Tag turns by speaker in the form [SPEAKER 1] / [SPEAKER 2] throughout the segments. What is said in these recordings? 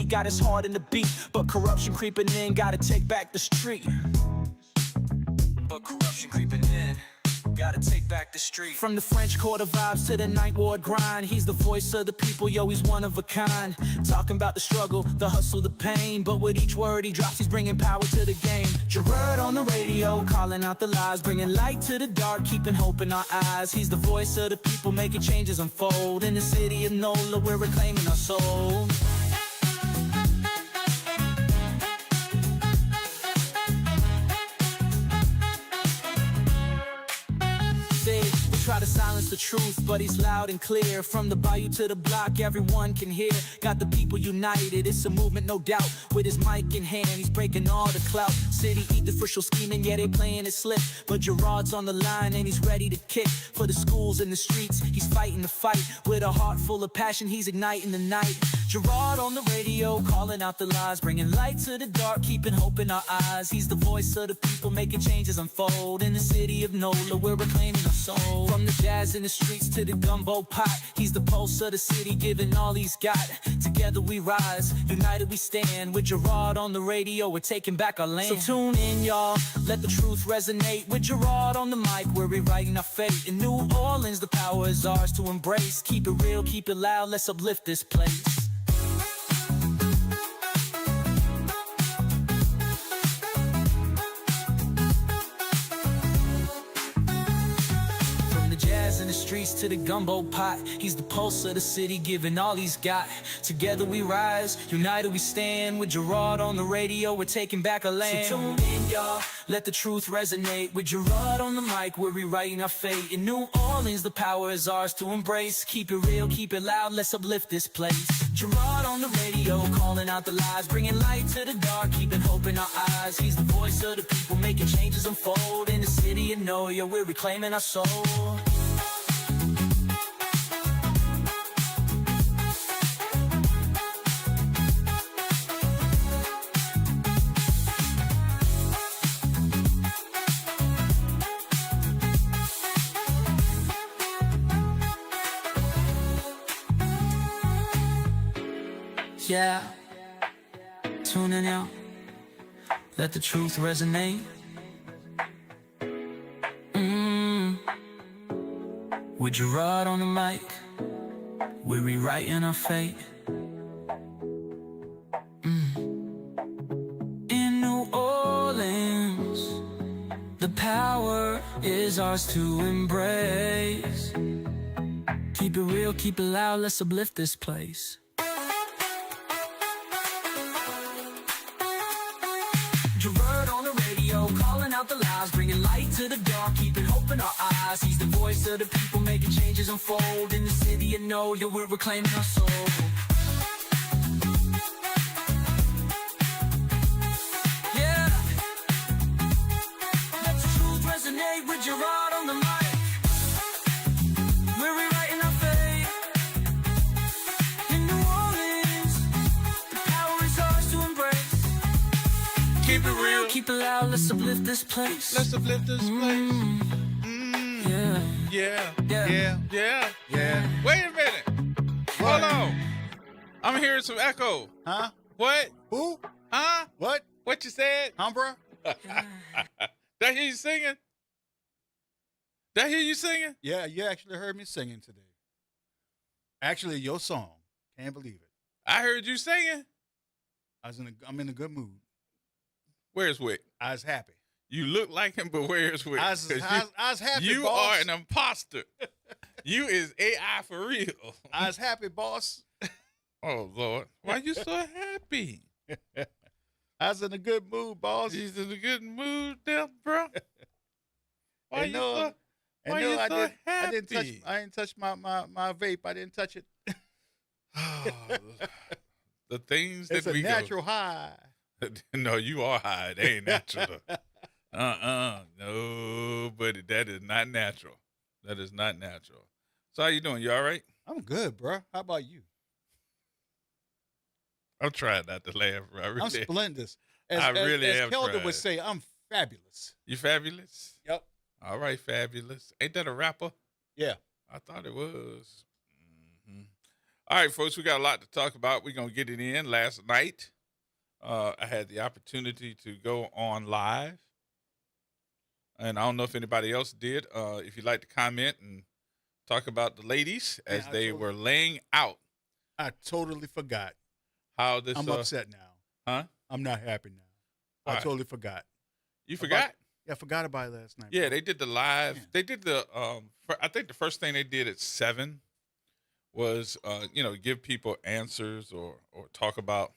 [SPEAKER 1] got his heart in the beat. But corruption creeping in, gotta take back the street. But corruption creeping in, gotta take back the street. From the French Quarter vibes to the Ninth Ward grind, he's the voice of the people, yo, he's one of a kind. Talking about the struggle, the hustle, the pain, but with each word he drops, he's bringing power to the game. Gerod on the radio, calling out the lies, bringing light to the dark, keeping hope in our eyes. He's the voice of the people, making changes unfold. In the city of NOLA, we're reclaiming our soul. Try to silence the truth, but he's loud and clear. From the bayou to the block, everyone can hear. Got the people united, it's a movement, no doubt. With his mic in hand, he's breaking all the clout. City eat the official scheming, yeah, they playing it slick. But Gerod's on the line and he's ready to kick. For the schools and the streets, he's fighting the fight. With a heart full of passion, he's igniting the night. Gerod on the radio, calling out the lies, bringing light to the dark, keeping hope in our eyes. He's the voice of the people, making changes unfold. In the city of NOLA, we're reclaiming our soul. From the jazz in the streets to the gumbo pot, he's the pulse of the city, giving all he's got. Together we rise, united we stand. With Gerod on the radio, we're taking back our land. So tune in, y'all, let the truth resonate. With Gerod on the mic, we're rewriting our fate. In New Orleans, the power is ours to embrace. Keep it real, keep it loud, let's uplift this place. In the streets to the gumbo pot, he's the pulse of the city, giving all he's got. Together we rise, united we stand. With Gerod on the radio, we're taking back our land. So tune in, y'all, let the truth resonate. With Gerod on the mic, we're rewriting our fate. In New Orleans, the power is ours to embrace. Keep it real, keep it loud, let's uplift this place. Gerod on the radio, calling out the lies, bringing light to the dark, keeping hope in our eyes. He's the voice of the people, making changes unfold. In the city of NOLA, we're reclaiming our soul. Yeah, tuning out, let the truth resonate. With Gerod on the mic, we're rewriting our fate. In New Orleans, the power is ours to embrace. Keep it real, keep it loud, let's uplift this place. Gerod on the radio, calling out the lies, bringing light to the dark, keeping hope in our eyes. He's the voice of the people, making changes unfold. In the city of NOLA, we're reclaiming our soul. Yeah, let the truth resonate. With Gerod on the mic, we're rewriting our fate. In New Orleans, the power is ours to embrace. Keep it real, keep it loud, let's uplift this place.
[SPEAKER 2] Let's uplift this place. Yeah. Wait a minute. Hold on. I'm hearing some echo.
[SPEAKER 3] Huh?
[SPEAKER 2] What?
[SPEAKER 3] Who?
[SPEAKER 2] Huh?
[SPEAKER 3] What?
[SPEAKER 2] What you said?
[SPEAKER 3] Humbra?
[SPEAKER 2] Did I hear you singing? Did I hear you singing?
[SPEAKER 3] Yeah, you actually heard me singing today. Actually, your song. Can't believe it.
[SPEAKER 2] I heard you singing.
[SPEAKER 3] I'm in a good mood.
[SPEAKER 2] Where's Wick?
[SPEAKER 3] I was happy.
[SPEAKER 2] You look like him, but where's Wick?
[SPEAKER 3] I was happy,
[SPEAKER 2] You
[SPEAKER 3] boss.
[SPEAKER 2] are an imposter. You is AI for real.
[SPEAKER 3] I was happy, boss.
[SPEAKER 2] Oh, Lord. Why you so happy?
[SPEAKER 3] I was in a good mood, boss.
[SPEAKER 2] He's in a good mood there, bro. Why you so
[SPEAKER 3] I
[SPEAKER 2] happy?
[SPEAKER 3] I didn't touch my vape. I didn't touch it.
[SPEAKER 2] The things
[SPEAKER 3] It's
[SPEAKER 2] that
[SPEAKER 3] a
[SPEAKER 2] we
[SPEAKER 3] natural high.
[SPEAKER 2] No, you are high. It ain't natural. No, buddy, that is not natural. That is not natural. So how you doing? You all right?
[SPEAKER 3] I'm good, bro. How about you?
[SPEAKER 2] I'm trying not to laugh, bro.
[SPEAKER 3] I'm splendid.
[SPEAKER 2] I really am
[SPEAKER 3] As Kelder
[SPEAKER 2] trying.
[SPEAKER 3] would say, I'm fabulous.
[SPEAKER 2] You fabulous?
[SPEAKER 3] Yep.
[SPEAKER 2] All right, fabulous. Ain't that a rapper?
[SPEAKER 3] Yeah.
[SPEAKER 2] I thought it was. All right, folks, we got a lot to talk about. We're going to get it in. Last night, I had the opportunity to go on live, and I don't know if anybody else did. If you'd like to comment and talk about the ladies
[SPEAKER 3] Man,
[SPEAKER 2] as they were laying out
[SPEAKER 3] I totally forgot.
[SPEAKER 2] how this.
[SPEAKER 3] I'm upset now.
[SPEAKER 2] Huh?
[SPEAKER 3] I'm not happy now. I
[SPEAKER 2] Why?
[SPEAKER 3] totally forgot.
[SPEAKER 2] You forgot?
[SPEAKER 3] Yeah, I forgot about it last night.
[SPEAKER 2] Yeah,
[SPEAKER 3] bro.
[SPEAKER 2] they did the live.
[SPEAKER 3] Man.
[SPEAKER 2] They did the. I think the first thing they did at 7 was, give people answers or talk about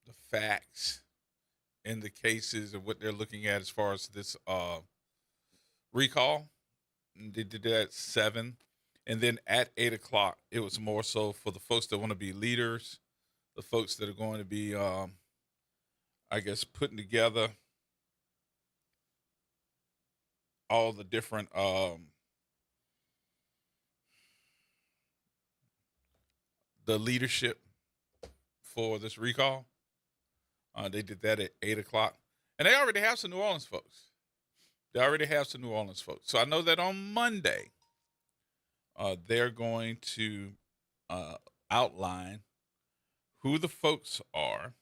[SPEAKER 2] the facts in the cases of what they're looking at as far as this recall. And they did that at 7, and then at 8 o'clock, it was more so for the folks that want to be leaders, the folks that are going to be, I guess, putting together all the different the leadership for this recall. They did that at 8 o'clock, and they already have some New Orleans folks. So I know that on Monday, they're going to outline who the folks are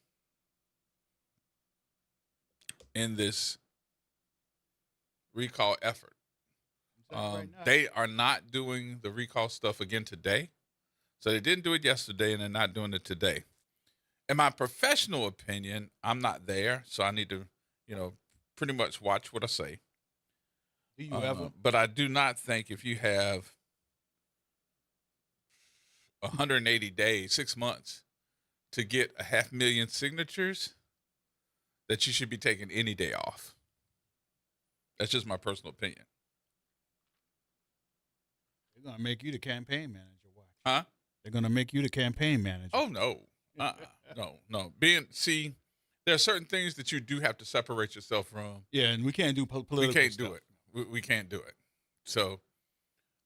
[SPEAKER 2] in this recall effort.
[SPEAKER 3] Right now.
[SPEAKER 2] They are not doing the recall stuff again today. So they didn't do it yesterday, and they're not doing it today. In my professional opinion, I'm not there, so I need to, pretty much watch what I say.
[SPEAKER 3] Do you ever?
[SPEAKER 2] But I do not think if you have 180 days, 6 months, to get 500,000 signatures, that you should be taking any day off. That's just my personal opinion.
[SPEAKER 3] They're gonna make you the campaign manager. Watch.
[SPEAKER 2] Huh?
[SPEAKER 3] They're gonna make you the campaign manager.
[SPEAKER 2] Oh no. No. There are certain things that you do have to separate yourself from.
[SPEAKER 3] Yeah, and we can't do political.
[SPEAKER 2] We can't
[SPEAKER 3] stuff.
[SPEAKER 2] do it. We can't do it. So,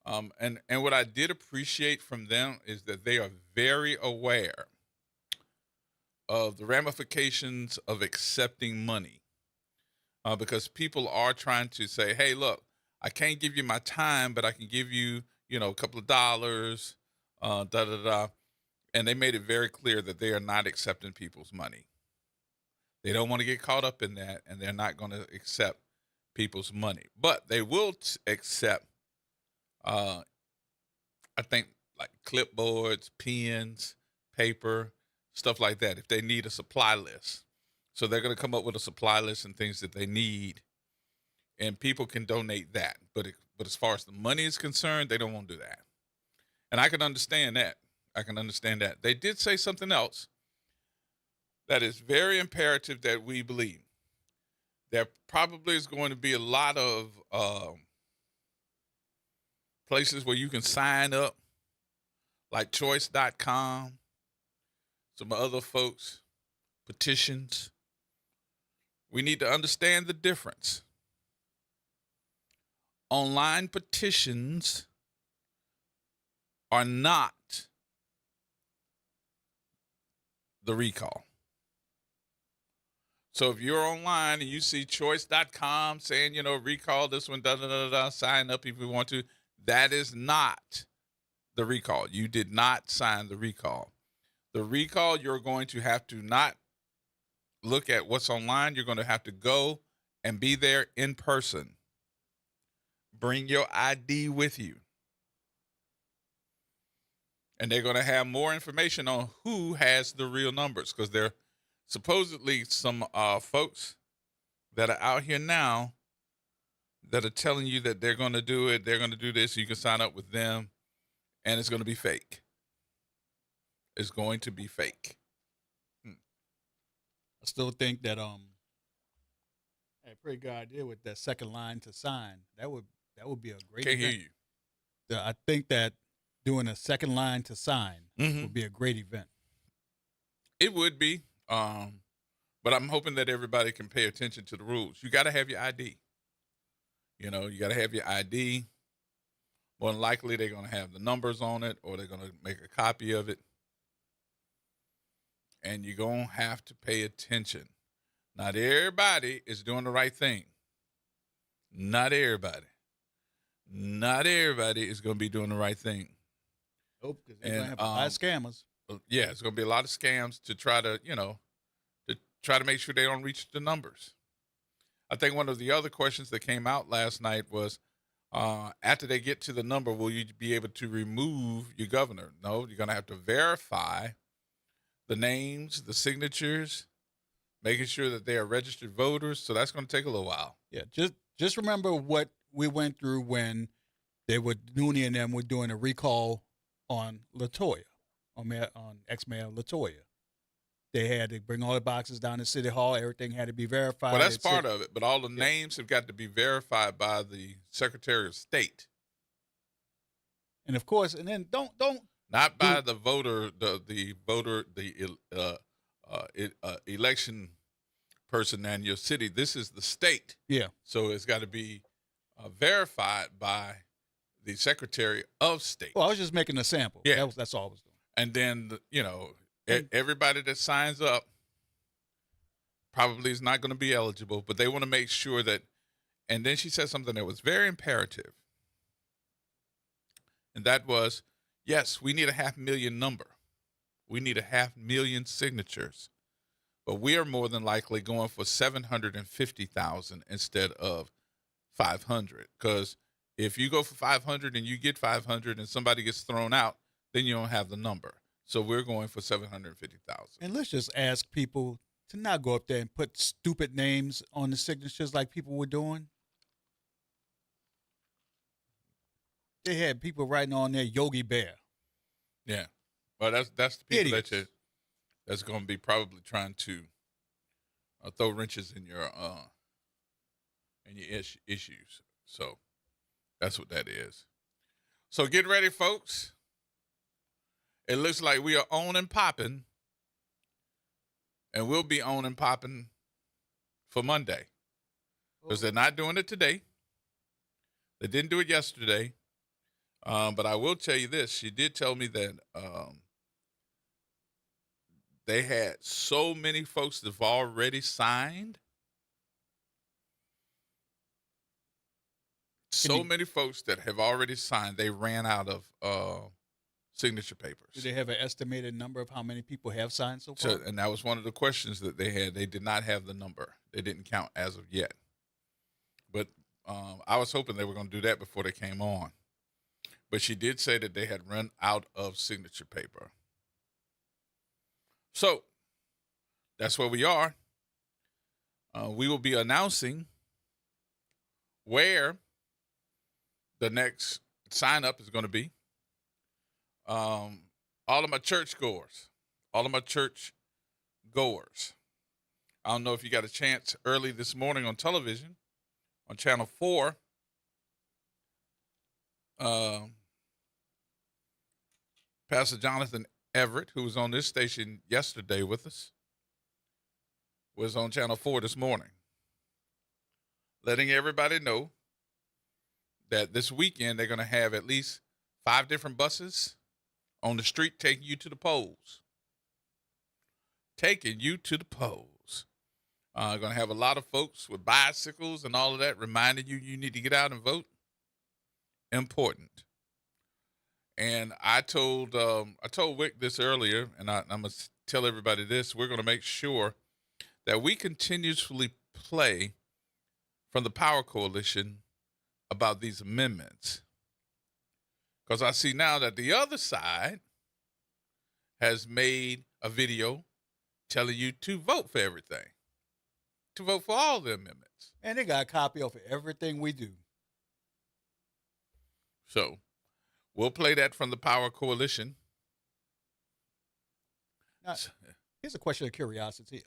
[SPEAKER 2] and what I did appreciate from them is that they are very aware of the ramifications of accepting money, because people are trying to say, "Hey, look, I can't give you my time, but I can give you, a couple of dollars." And they made it very clear that they are not accepting people's money. They don't want to get caught up in that, and they're not going to accept people's money. But they will accept, I think, like clipboards, pens, paper, stuff like that, if they need a supply list. So they're going to come up with a supply list and things that they need, and people can donate that. But as far as the money is concerned, they don't want to do that. And I can understand that. They did say something else that is very imperative that we believe. There probably is going to be a lot of places where you can sign up, like choice.com, some other folks, petitions. We need to understand the difference. Online petitions are not the recall. So if you're online and you see choice.com saying, recall this one, sign up if you want to, that is not the recall. You did not sign the recall. The recall, you're going to have to not look at what's online. You're going to have to go and be there in person. Bring your ID with you. And they're going to have more information on who has the real numbers, because there are supposedly some folks that are out here now that are telling you that they're going to do it, they're going to do this, you can sign up with them, and it's going to be fake. It's going to be fake.
[SPEAKER 3] I still think that hey, pretty good idea with that second line to sign. That would be a great.
[SPEAKER 2] Can't
[SPEAKER 3] event.
[SPEAKER 2] hear you.
[SPEAKER 3] I think that doing a second line to sign would be a great event.
[SPEAKER 2] It would be, but I'm hoping that everybody can pay attention to the rules. You got to have your ID. You got to have your ID. More than likely, they're going to have the numbers on it, or they're going to make a copy of it. And you're going to have to pay attention. Not everybody is doing the right thing. Not everybody is going to be doing the right thing.
[SPEAKER 3] Nope, because they're going to
[SPEAKER 2] And
[SPEAKER 3] have a lot of scammers.
[SPEAKER 2] yeah, it's going to be a lot of scams to try to, to try to make sure they don't reach the numbers. I think one of the other questions that came out last night was, after they get to the number, will you be able to remove your governor? No, you're going to have to verify the names, the signatures, making sure that they are registered voters. So that's going to take a little while.
[SPEAKER 3] Yeah, just remember what we went through when they were Nooney and them were doing a recall on Latoya, on ex-mayor Latoya. They had to bring all the boxes down to City Hall. Everything had to be verified.
[SPEAKER 2] Well, that's part of it, but all the names have got to be verified by the Secretary of State.
[SPEAKER 3] And of course, and then don't
[SPEAKER 2] not by the voter, election person in your city. This is the state.
[SPEAKER 3] Yeah.
[SPEAKER 2] So it's got to be verified by the Secretary of State.
[SPEAKER 3] Well, I was just making a sample.
[SPEAKER 2] Yeah,
[SPEAKER 3] that's all I was doing.
[SPEAKER 2] And then everybody that signs up probably is not going to be eligible, but they want to make sure that. And then she said something that was very imperative, and that was, yes, we need a 500,000 number. We need a 500,000 signatures, but we are more than likely going for 750,000 instead of 500. Because if you go for 500 and you get 500 and somebody gets thrown out, then you don't have the number. So we're going for 750,000.
[SPEAKER 3] And let's just ask people to not go up there and put stupid names on the signatures like people were doing. They had people writing on there Yogi Bear.
[SPEAKER 2] Yeah. Well, that's the people
[SPEAKER 3] Idiots.
[SPEAKER 2] that's going to be probably trying to throw wrenches in your issues. So that's what that is. So get ready, folks. It looks like we are on and popping, and we'll be on and popping for Monday, because they're not doing it today. They didn't do it yesterday, but I will tell you this. She did tell me that they had so many folks that have already signed. So many folks that have already signed, they ran out of signature papers.
[SPEAKER 3] Do they have an estimated number of how many people have signed so far?
[SPEAKER 2] And that was one of the questions that they had. They did not have the number. They didn't count as of yet. But I was hoping they were going to do that before they came on. But she did say that they had run out of signature paper. So that's where we are. We will be announcing where the next sign up is going to be. All of my church goers, all of my church goers. I don't know if you got a chance early this morning on television, on Channel 4. Pastor Jonathan Everett, who was on this station yesterday with us, was on Channel 4 this morning, letting everybody know that this weekend they're going to have at least 5 different buses on the street taking you to the polls. Taking you to the polls. Going to have a lot of folks with bicycles and all of that reminding you need to get out and vote. Important. And I told Wick this earlier, and I'm going to tell everybody this. We're going to make sure that we continuously play from the Power Coalition about these amendments. Because I see now that the other side has made a video telling you to vote for everything, to vote for all the amendments.
[SPEAKER 3] And they got a copy of everything we do.
[SPEAKER 2] So we'll play that from the Power Coalition.
[SPEAKER 3] Now, here's a question of curiosity.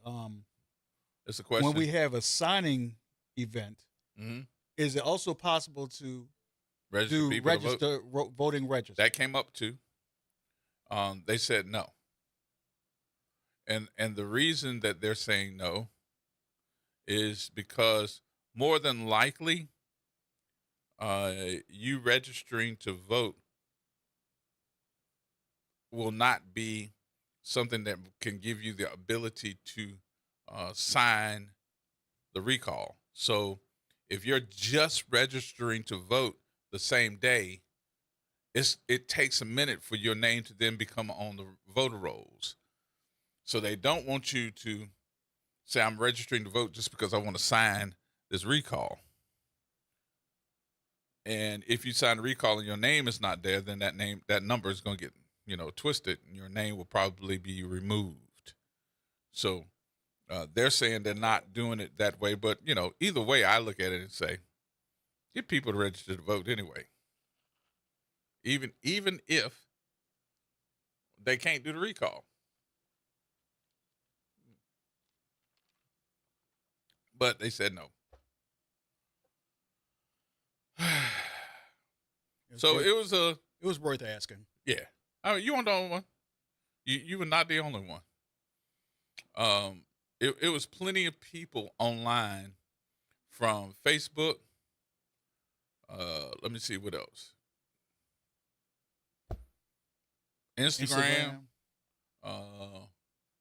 [SPEAKER 2] It's a question.
[SPEAKER 3] When we have a signing event,
[SPEAKER 2] mm-hmm.
[SPEAKER 3] is it also possible to
[SPEAKER 2] register
[SPEAKER 3] voting register?
[SPEAKER 2] That came up too. They said no. And the reason that they're saying no is because more than likely, you registering to vote will not be something that can give you the ability to sign the recall. So if you're just registering to vote the same day, it takes a minute for your name to then become on the voter rolls. So they don't want you to say, I'm registering to vote just because I want to sign this recall. And if you sign a recall and your name is not there, then that number is going to get, twisted, and your name will probably be removed. So they're saying they're not doing it that way. But, either way, I look at it and say, get people to register to vote anyway. Even if they can't do the recall. But they said no. So it was
[SPEAKER 3] worth asking.
[SPEAKER 2] Yeah. I mean, you weren't the only one. You were not the only one. It was plenty of people online from Facebook. Let me see what else. Instagram.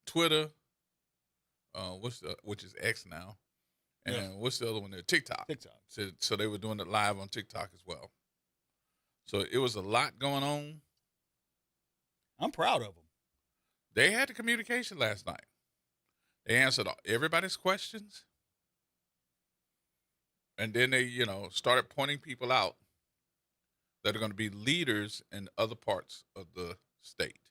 [SPEAKER 2] Twitter. Which is X now. And what's the other one there? TikTok. So they were doing it live on TikTok as well. So it was a lot going on.
[SPEAKER 3] I'm proud of them.
[SPEAKER 2] They had the communication last night. They answered everybody's questions. And then they, started pointing people out that are going to be leaders in other parts of the state.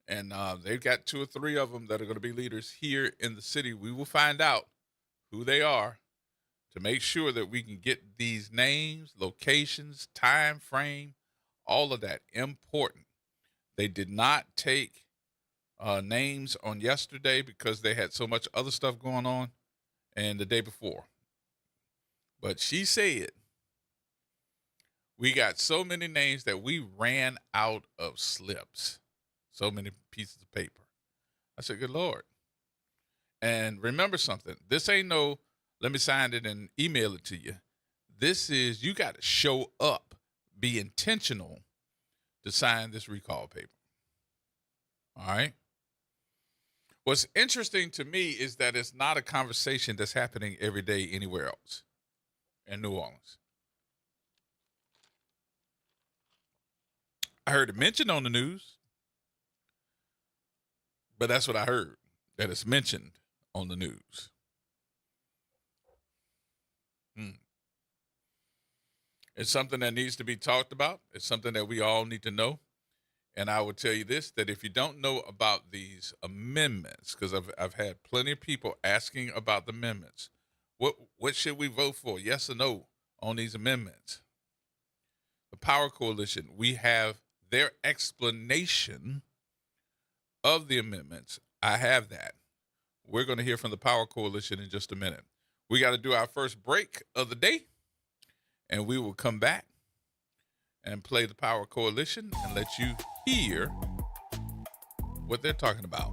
[SPEAKER 2] And they've got 2 or 3 of them that are going to be leaders here in the city. We will find out who they are to make sure that we can get these names, locations, time frame, all of that important. They did not take names on yesterday because they had so much other stuff going on, and the day before. But she said, we got so many names that we ran out of slips, so many pieces of paper. I said, good Lord. And remember something, this ain't no, let me sign it and email it to you. This is, you got to show up, be intentional to sign this recall paper. All right. What's interesting to me is that it's not a conversation that's happening every day anywhere else in New Orleans. I heard it mentioned on the news, but that's what I heard, that it's mentioned on the news. It's something that needs to be talked about. It's something that we all need to know. And I would tell you this, that if you don't know about these amendments, because I've had plenty of people asking about the amendments, what should we vote for, yes or no, on these amendments? The Power Coalition, we have their explanation of the amendments. I have that. We're going to hear from the Power Coalition in just a minute. We got to do our first break of the day, and we will come back and play the Power Coalition and let you hear what they're talking about.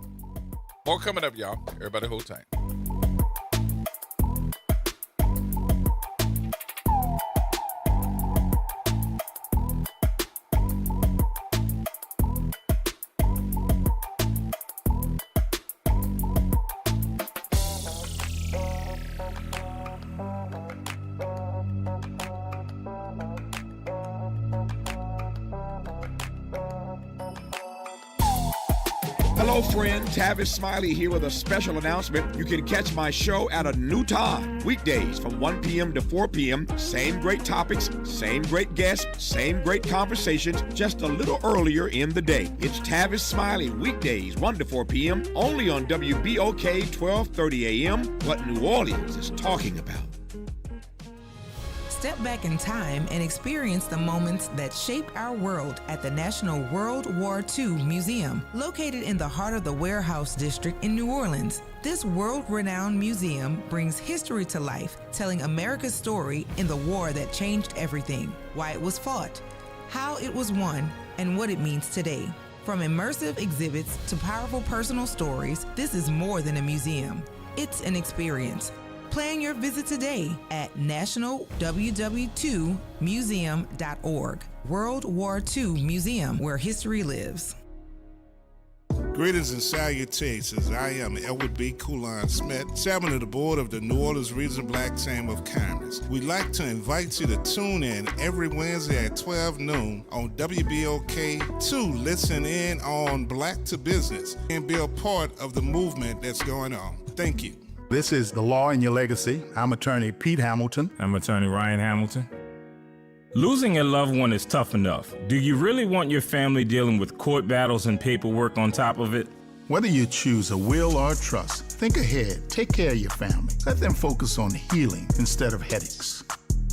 [SPEAKER 2] More coming up, y'all. Everybody hold tight.
[SPEAKER 4] Hello, friend. Tavis Smiley here with a special announcement. You can catch my show at a new time, weekdays from 1 p.m. to 4 p.m. Same great topics, same great guests, same great conversations, just a little earlier in the day. It's Tavis Smiley, weekdays 1 to 4 p.m. only on WBOK 1230 a.m. What New Orleans is talking about.
[SPEAKER 5] Step back in time and experience the moments that shaped our world at the National World War II Museum, located in the heart of the Warehouse District in New Orleans. This world-renowned museum brings history to life, telling America's story in the war that changed everything, why it was fought, how it was won, and what it means today. From immersive exhibits to powerful personal stories, this is more than a museum. It's an experience. Plan your visit today at nationalww2museum.org. World War II Museum, where history lives.
[SPEAKER 6] Greetings and salutations. I am Elwood B. Coulon Smith, chairman of the board of the New Orleans Regional Black Chamber of Commerce. We'd like to invite you to tune in every Wednesday at 12 noon on WBOK to listen in on Black to Business and be a part of the movement that's going on. Thank you.
[SPEAKER 7] This is The Law in Your Legacy. I'm attorney Pete Hamilton.
[SPEAKER 8] I'm attorney Ryan Hamilton. Losing a loved one is tough enough. Do you really want your family dealing with court battles and paperwork on top of it?
[SPEAKER 7] Whether you choose a will or a trust, think ahead. Take care of your family. Let them focus on healing instead of headaches.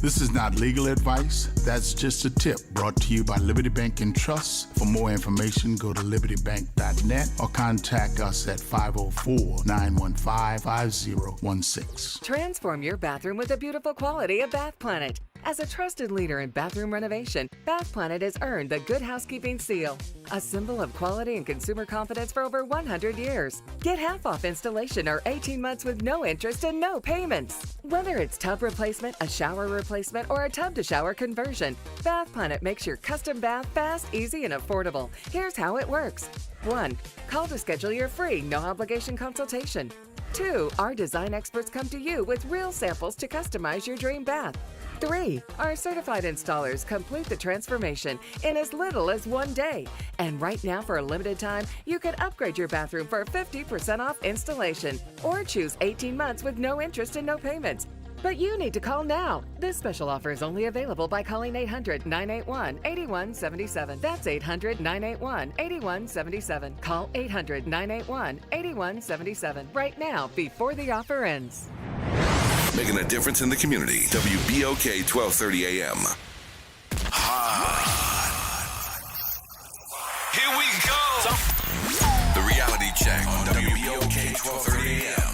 [SPEAKER 7] This is not legal advice. That's just a tip brought to you by Liberty Bank and Trust. For more information, go to libertybank.net or contact us at 504-915-5016.
[SPEAKER 9] Transform your bathroom with the beautiful quality of Bath Planet. As a trusted leader in bathroom renovation, Bath Planet has earned the Good Housekeeping seal, a symbol of quality and consumer confidence for over 100 years. Get half off installation or 18 months with no interest and no payments. Whether it's tub replacement, a shower replacement, or a tub-to-shower conversion, Bath Planet makes your custom bath fast, easy, and affordable. Here's how it works. 1. Call to schedule your free, no-obligation consultation. 2. Our design experts come to you with real samples to customize your dream bath. 3. Our certified installers complete the transformation in as little as 1 day. And right now, for a limited time, you can upgrade your bathroom for 50% off installation or choose 18 months with no interest and no payments. But you need to call now. This special offer is only available by calling 800-981-8177. That's 800-981-8177. Call 800-981-8177 right now before the offer ends.
[SPEAKER 10] Making a difference in the community. WBOK 1230 AM. Here we go. The reality check on WBOK 1230 AM.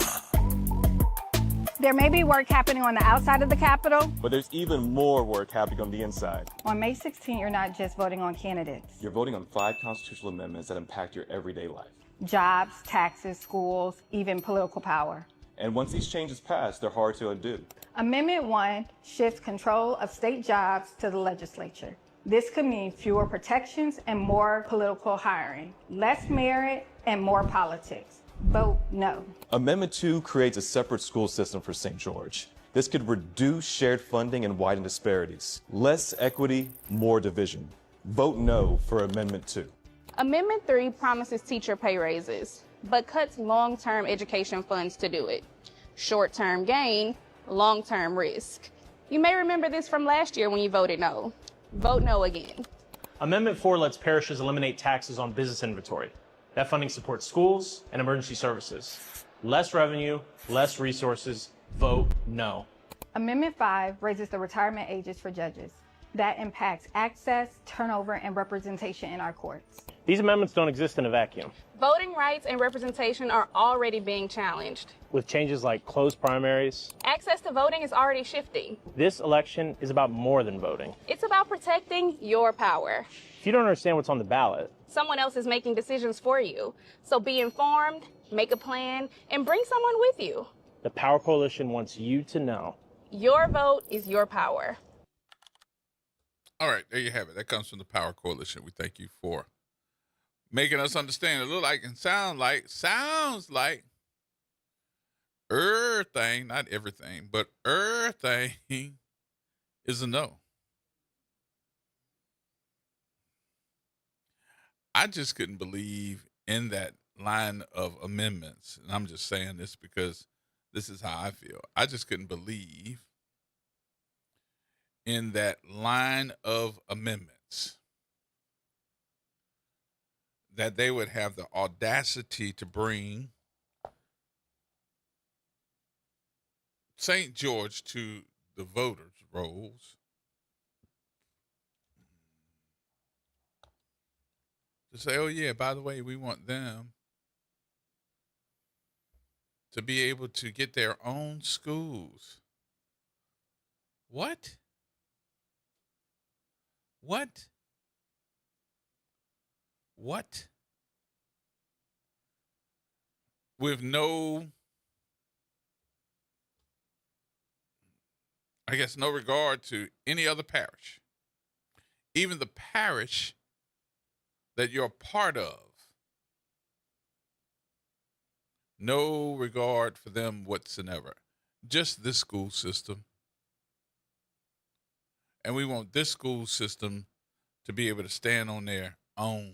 [SPEAKER 11] There may be work happening on the outside of the Capitol,
[SPEAKER 12] but there's even more work happening on the inside.
[SPEAKER 11] On May 16, you're not just voting on candidates.
[SPEAKER 12] You're voting on 5 constitutional amendments that impact your everyday life.
[SPEAKER 11] Jobs, taxes, schools, even political power.
[SPEAKER 12] And once these changes pass, they're hard to undo.
[SPEAKER 11] Amendment 1 shifts control of state jobs to the legislature. This could mean fewer protections and more political hiring, less merit and more politics. Vote no.
[SPEAKER 12] Amendment 2 creates a separate school system for St. George. This could reduce shared funding and widen disparities. Less equity, more division. Vote no for Amendment 2.
[SPEAKER 13] Amendment 3 promises teacher pay raises, but cuts long-term education funds to do it. Short-term gain, long-term risk. You may remember this from last year when you voted no. Vote no again.
[SPEAKER 14] Amendment 4 lets parishes eliminate taxes on business inventory. That funding supports schools and emergency services. Less revenue, less resources. Vote no.
[SPEAKER 11] Amendment 5 raises the retirement ages for judges. That impacts access, turnover, and representation in our courts.
[SPEAKER 14] These amendments don't exist in a vacuum.
[SPEAKER 13] Voting rights and representation are already being challenged.
[SPEAKER 14] With changes like closed primaries,
[SPEAKER 13] Access to voting is already shifting.
[SPEAKER 14] this election is about more than voting.
[SPEAKER 13] It's about protecting your power.
[SPEAKER 14] If you don't understand what's on the ballot,
[SPEAKER 13] Someone else is making decisions for you. So be informed, make a plan, and bring someone with you.
[SPEAKER 14] the Power Coalition wants you to know.
[SPEAKER 13] Your vote is your power.
[SPEAKER 2] All right, there you have it. That comes from the Power Coalition. We thank you for making us understand. It look like and sounds like everything, not everything, but everything is a no. I just couldn't believe in that line of amendments, and I'm just saying this because this is how I feel. I just couldn't believe in that line of amendments that they would have the audacity to bring St. George to the voters' rolls to say, oh, yeah, by the way, we want them to be able to get their own schools. What? What? What? With no, I guess, no regard to any other parish. Even the parish that you're a part of No regard for them whatsoever. Just this school system. And we want this school system to be able to stand on their own.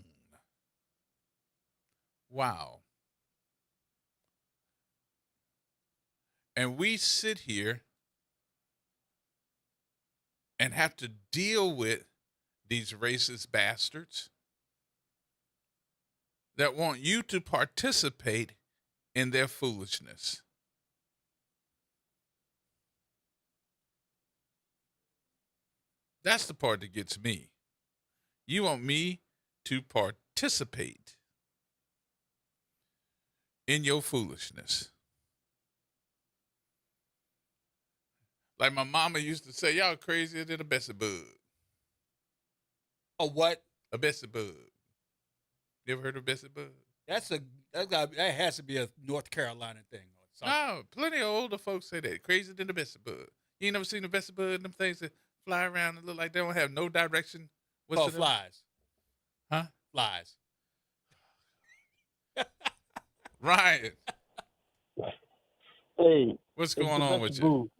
[SPEAKER 2] Wow. And we sit here and have to deal with these racist bastards that want you to participate in their foolishness. That's the part that gets me. You want me to participate in your foolishness. Like my mama used to say, y'all crazier than a Bessie bug.
[SPEAKER 3] A what?
[SPEAKER 2] A Bessie bug. You ever heard of Bessie bug?
[SPEAKER 3] That has to be a North Carolina thing. Or something.
[SPEAKER 2] No, plenty of older folks say that. Crazier than the Bessie bug. You ain't never seen a Bessie bug? Them things that fly around and look like they don't have no direction.
[SPEAKER 3] What's flies.
[SPEAKER 2] Huh?
[SPEAKER 3] Flies.
[SPEAKER 2] Ryan.
[SPEAKER 15] Hey.
[SPEAKER 2] What's going on with you?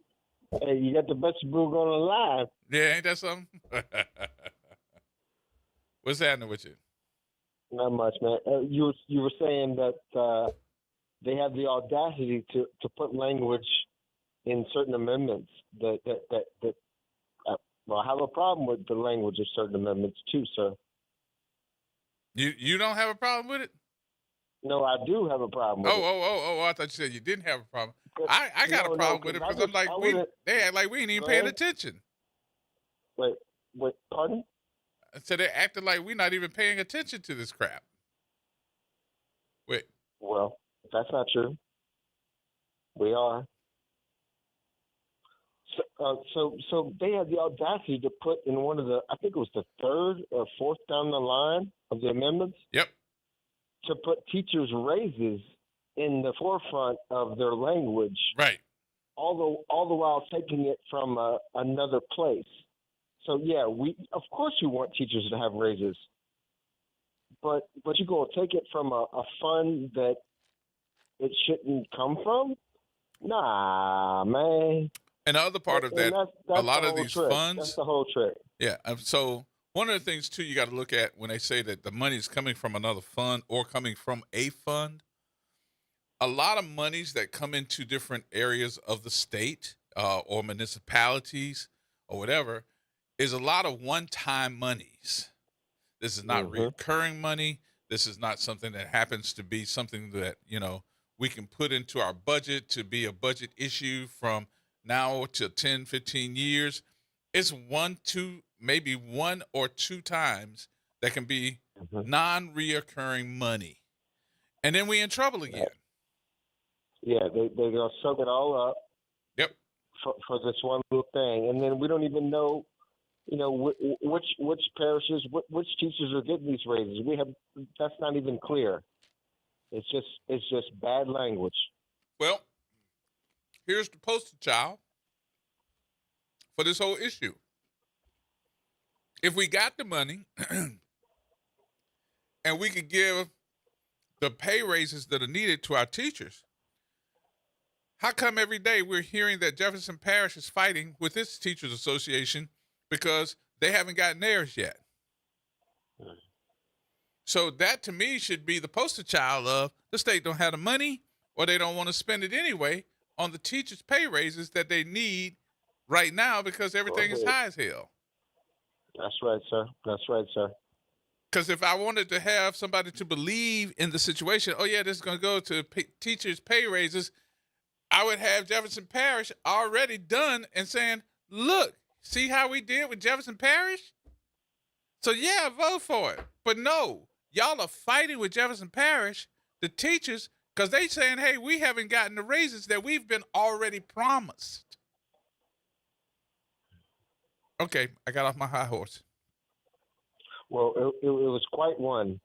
[SPEAKER 15] Hey, you got the best boo going live.
[SPEAKER 2] Yeah, ain't that something? What's happening with you?
[SPEAKER 15] Not much, man. You were saying that they have the audacity to put language in certain amendments that well, I have a problem with the language of certain amendments too, sir.
[SPEAKER 2] You don't have a problem with it?
[SPEAKER 15] No, I do have a problem with it.
[SPEAKER 2] Oh, I thought you said you didn't have a problem. I got a problem with it because I'm like, they act like we ain't even paying attention.
[SPEAKER 15] Wait, pardon?
[SPEAKER 2] So they're acting like we're not even paying attention to this crap. Wait.
[SPEAKER 15] Well, that's not true. We are. So they had the audacity to put in one of the, I think it was the third or fourth down the line of the amendments.
[SPEAKER 2] Yep.
[SPEAKER 15] To put teachers' raises in the forefront of their language.
[SPEAKER 2] Right.
[SPEAKER 15] All the while taking it from another place. So yeah, of course you want teachers to have raises, but you're gonna take it from a fund that it shouldn't come from? Nah, man.
[SPEAKER 2] And the other part of that,
[SPEAKER 15] that's
[SPEAKER 2] a lot
[SPEAKER 15] the
[SPEAKER 2] of
[SPEAKER 15] whole
[SPEAKER 2] these
[SPEAKER 15] trick.
[SPEAKER 2] funds.
[SPEAKER 15] That's the whole trick.
[SPEAKER 2] Yeah. So one of the things too, you got to look at when they say that the money is coming from another fund or coming from a fund. A lot of monies that come into different areas of the state or municipalities or whatever is a lot of one-time monies. This is not recurring money. This is not something that happens to be something that, we can put into our budget to be a budget issue from now to 10, 15 years. It's maybe one or two times that can be non-reoccurring money. And then we in trouble again.
[SPEAKER 15] Yeah, they're going to soak it all up.
[SPEAKER 2] Yep.
[SPEAKER 15] For this one little thing. And then we don't even know, which parishes, which teachers are getting these raises. That's not even clear. It's just bad language.
[SPEAKER 2] Well, here's the poster child for this whole issue. If we got the money and we could give the pay raises that are needed to our teachers, how come every day we're hearing that Jefferson Parish is fighting with its teachers association because they haven't gotten theirs yet? So that to me should be the poster child of the state don't have the money or they don't want to spend it anyway on the teachers' pay raises that they need right now because everything is high as hell.
[SPEAKER 15] That's right, sir. That's right, sir.
[SPEAKER 2] Because if I wanted to have somebody to believe in the situation, oh, yeah, this is going to go to teachers' pay raises, I would have Jefferson Parish already done and saying, look, see how we did with Jefferson Parish? So, yeah, vote for it. But no, y'all are fighting with Jefferson Parish, the teachers, because they saying, hey, we haven't gotten the raises that we've been already promised. Okay, I got off my high horse.
[SPEAKER 15] Well, it was quite one.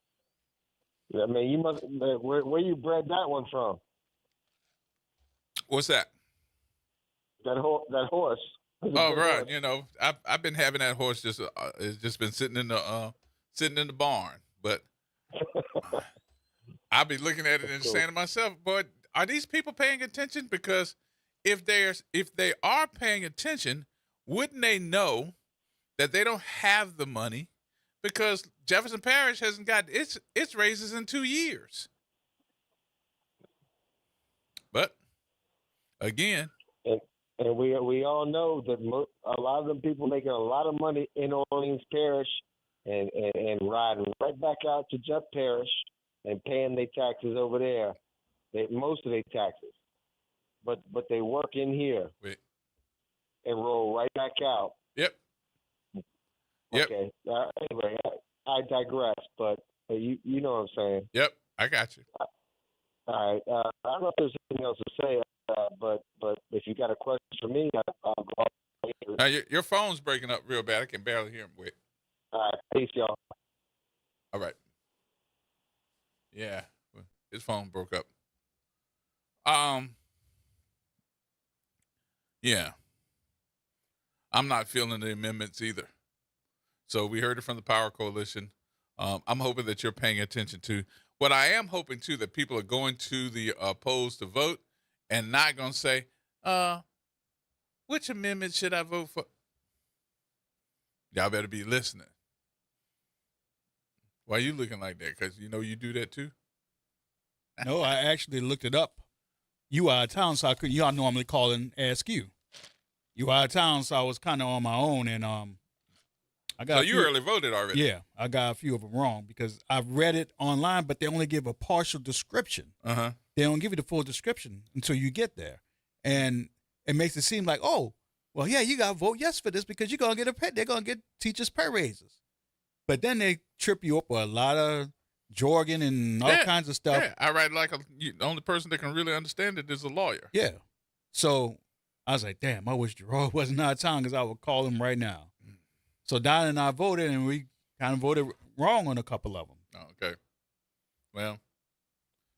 [SPEAKER 15] I mean, you must where you bred that one from?
[SPEAKER 2] What's that?
[SPEAKER 15] That horse.
[SPEAKER 2] Oh, right. I've been having that horse it's just been sitting in the barn, but I'll be looking at it and saying to myself, "But are these people paying attention? Because if they are paying attention, wouldn't they know that they don't have the money because Jefferson Parish hasn't got its raises in 2 years? But again,
[SPEAKER 15] and we all know that a lot of them people making a lot of money in Orleans Parish and riding right back out to Jeff Parish and paying their taxes over there. Most of their taxes, but they work in here and roll right back out.
[SPEAKER 2] Yep.
[SPEAKER 15] Okay. Anyway, I digress, but you know what I'm saying.
[SPEAKER 2] Yep, I got you.
[SPEAKER 15] All right. I don't know if there's anything else to say, but if you got a question for me, I'll go.
[SPEAKER 2] Now, your phone's breaking up real bad. I can barely hear him. Wait.
[SPEAKER 15] All right. Peace, y'all.
[SPEAKER 2] All right. Yeah, his phone broke up. Yeah. I'm not feeling the amendments either. So we heard it from the Power Coalition. I'm hoping that you're paying attention to what I am hoping too, that people are going to the polls to vote and not going to say, which amendment should I vote for? Y'all better be listening. Why are you looking like that? Because you know you do that too?
[SPEAKER 3] No, I actually looked it up. You out of town, so I couldn't. Y'all normally call and ask you. You out of town, so I was kind of on my own, and I got.
[SPEAKER 2] So you early voted already?
[SPEAKER 3] Yeah, I got a few of them wrong because I've read it online, but they only give a partial description. They don't give you the full description until you get there, and it makes it seem like, oh, well, yeah, you got to vote yes for this because you're gonna get a pay. They're gonna get teachers' pay raises, but then they trip you up with a lot of jargon and all kinds of stuff.
[SPEAKER 2] Yeah, I write like the only person that can really understand it is a lawyer.
[SPEAKER 3] Yeah. So I was like, damn, I wish Gerod wasn't out of town because I would call him right now. So Don and I voted, and we kind of voted wrong on a couple of them.
[SPEAKER 2] Okay. Well,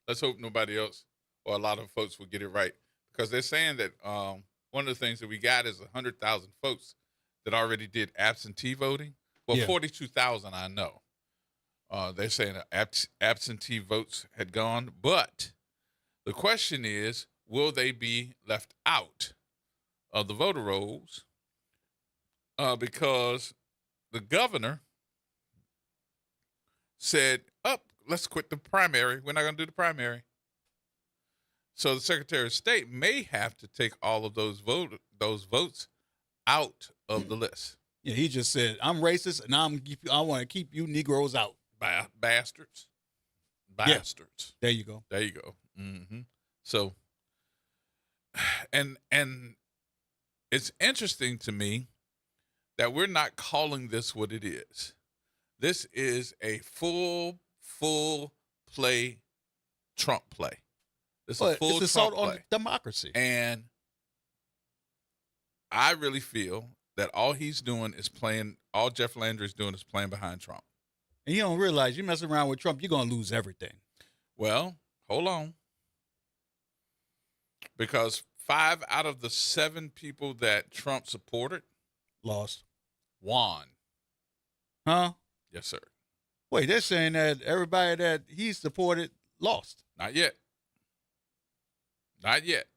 [SPEAKER 2] let's hope nobody else or a lot of folks will get it right because they're saying that one of the things that we got is 100,000 folks that already did absentee voting. Well, 42,000 I know. They're saying that absentee votes had gone, but the question is, will they be left out of the voter rolls? Because the governor said, let's quit the primary. We're not going to do the primary. So the Secretary of State may have to take all of those votes out of the list.
[SPEAKER 3] Yeah, he just said, I'm racist, and I want to keep you Negroes out.
[SPEAKER 2] Bastards.
[SPEAKER 3] Yeah. There you go.
[SPEAKER 2] There you go. Mm-hmm. So, and it's interesting to me that we're not calling this what it is. This is a full play Trump play. It's a full
[SPEAKER 3] it's assault
[SPEAKER 2] Trump
[SPEAKER 3] on
[SPEAKER 2] play.
[SPEAKER 3] Democracy.
[SPEAKER 2] And I really feel that all he's doing is all Jeff Landry is doing is playing behind Trump.
[SPEAKER 3] And you don't realize you mess around with Trump, you're going to lose everything.
[SPEAKER 2] Well, hold on. Because 5 out of the 7 people that Trump supported
[SPEAKER 3] lost.
[SPEAKER 2] Won.
[SPEAKER 3] Huh?
[SPEAKER 2] Yes, sir.
[SPEAKER 3] Wait, they're saying that everybody that he supported lost.
[SPEAKER 2] Not yet. Not yet.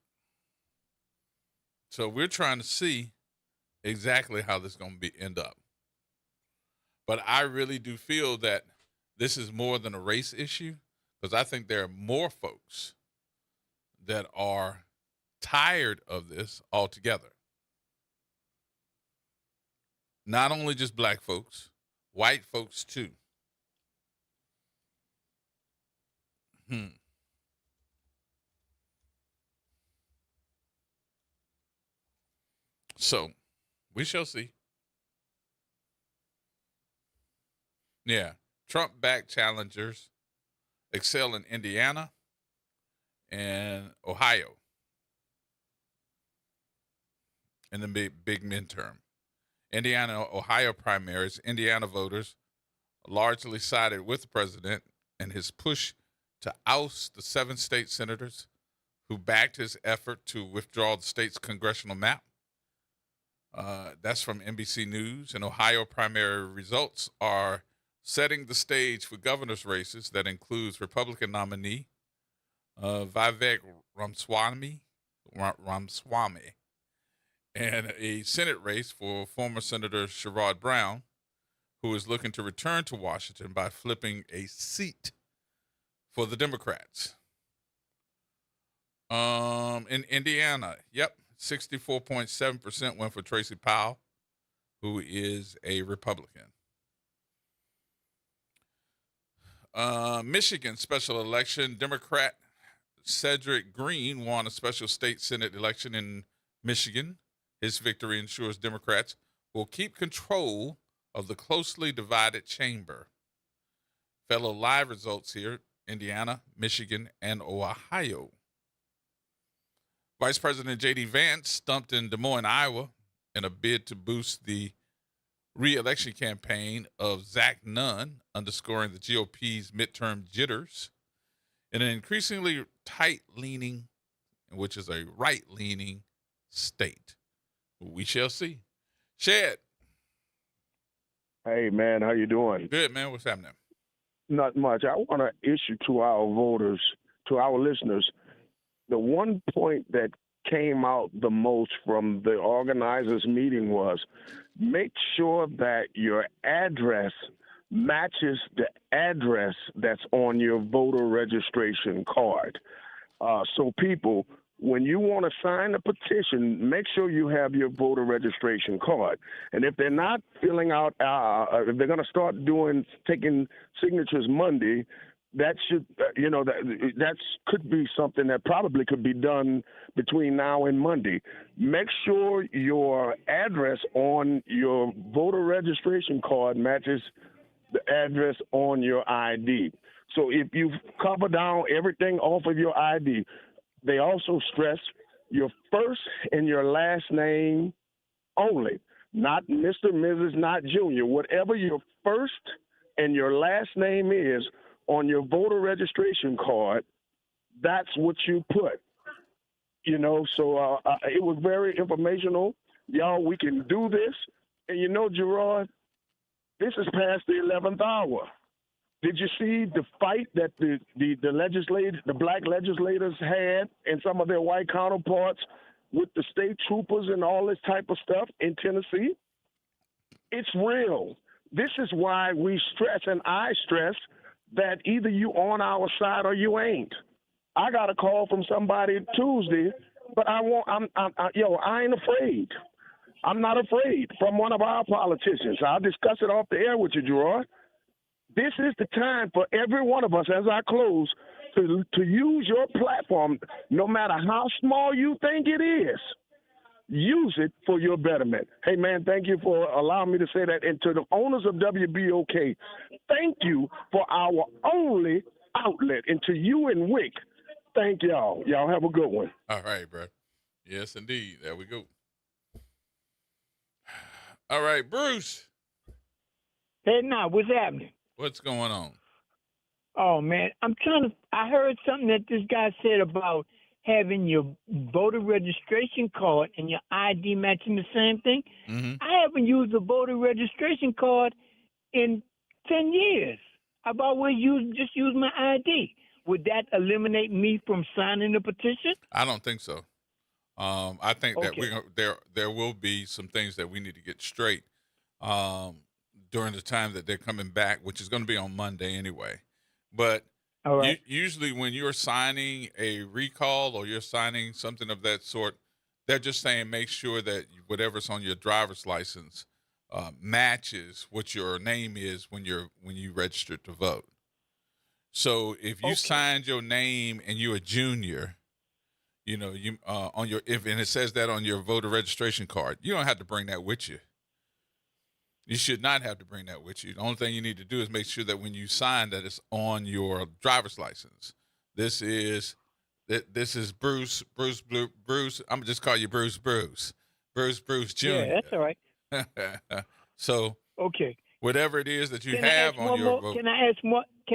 [SPEAKER 2] So we're trying to see exactly how this is going to end up. But I really do feel that this is more than a race issue because I think there are more folks that are tired of this altogether. Not only just black folks, white folks too. So, we shall see. Yeah, Trump-backed challengers excel in Indiana and Ohio in the big midterm. Indiana, Ohio primaries, Indiana voters largely sided with the president and his push to oust the 7 state senators who backed his effort to withdraw the state's congressional map. That's from NBC News. And Ohio primary results are setting the stage for governor's races that includes Republican nominee Vivek Ramaswamy, and a Senate race for former Senator Sherrod Brown, who is looking to return to Washington by flipping a seat for the Democrats. In Indiana, 64.7% went for Tracy Powell, who is a Republican. Michigan special election, Democrat Cedric Green won a special state Senate election in Michigan. His victory ensures Democrats will keep control of the closely divided chamber. Fellow live results here, Indiana, Michigan, and Ohio. Vice President J.D. Vance stumped in Des Moines, Iowa, in a bid to boost the re-election campaign of Zach Nunn, underscoring the GOP's midterm jitters. In an increasingly tight-leaning, which is a right-leaning state. We shall see. Shed.
[SPEAKER 16] Hey, man, how you doing?
[SPEAKER 2] Good, man. What's happening?
[SPEAKER 16] Not much. I want to issue to our voters, to our listeners, the one point that came out the most from the organizers' meeting was make sure that your address matches the address that's on your voter registration card. So people, when you want to sign a petition, make sure you have your voter registration card. And if they're not filling out, if they're going to start taking signatures Monday, that should, that could be something that probably could be done between now and Monday. Make sure your address on your voter registration card matches the address on your ID. So if you cover down everything off of your ID, they also stress your first and your last name only, not Mr., Mrs., not Junior. Whatever your first and your last name is on your voter registration card, that's what you put. So it was very informational. Y'all, we can do this. And Gerard, this is past the 11th hour. Did you see the fight that the black legislators had and some of their white counterparts with the state troopers and all this type of stuff in Tennessee? It's real. This is why we stress, and I stress, that either you on our side or you ain't. I got a call from somebody Tuesday, but I ain't afraid. I'm not afraid from one of our politicians. I'll discuss it off the air with you, Gerard. This is the time for every one of us, as I close, to use your platform, no matter how small you think it is. Use it for your betterment. Hey, man, thank you for allowing me to say that. And to the owners of WBOK, thank you for our only outlet. And to you and Wick, thank y'all. Y'all have a good one.
[SPEAKER 2] All right, bro. Yes, indeed. There we go. All right, Bruce.
[SPEAKER 17] Hey, now, what's happening?
[SPEAKER 2] What's going on?
[SPEAKER 17] Oh, man, I heard something that this guy said about having your voter registration card and your ID matching the same thing.
[SPEAKER 2] Mm-hmm.
[SPEAKER 17] I haven't used a voter registration card in 10 years. I've always just used my ID. Would that eliminate me from signing the petition?
[SPEAKER 2] I don't think so. I think
[SPEAKER 17] Okay.
[SPEAKER 2] that there will be some things that we need to get straight during the time that they're coming back, which is going to be on Monday anyway. But
[SPEAKER 17] All right.
[SPEAKER 2] Usually when you're signing a recall or you're signing something of that sort, they're just saying make sure that whatever's on your driver's license matches what your name is when you registered to vote. So if you signed your name and you're a junior, and it says that on your voter registration card, you don't have to bring that with you. You should not have to bring that with you. The only thing you need to do is make sure that when you sign that it's on your driver's license. This is Bruce. I'm gonna just call you Bruce Jr.
[SPEAKER 17] Yeah, that's all right.
[SPEAKER 2] So
[SPEAKER 17] okay,
[SPEAKER 2] whatever it is that you
[SPEAKER 17] Can I
[SPEAKER 2] have
[SPEAKER 17] ask
[SPEAKER 2] on
[SPEAKER 17] one
[SPEAKER 2] your
[SPEAKER 17] more?
[SPEAKER 2] vote,
[SPEAKER 17] Can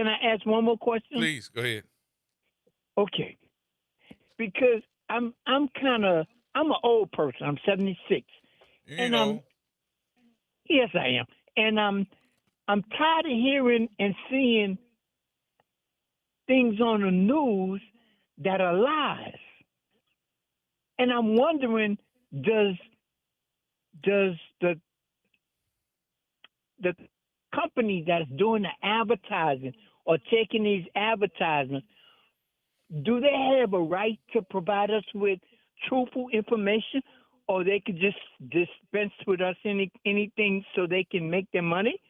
[SPEAKER 17] I ask one more question?
[SPEAKER 2] please go ahead.
[SPEAKER 17] Okay, because I'm an old person. I'm 76, yes, I am, and I'm tired of hearing and seeing things on the news that are lies. And I'm wondering, does the company that's doing the advertising or taking these advertisements, do they have a right to provide us with truthful information, or they could just dispense with us anything so they can make their money?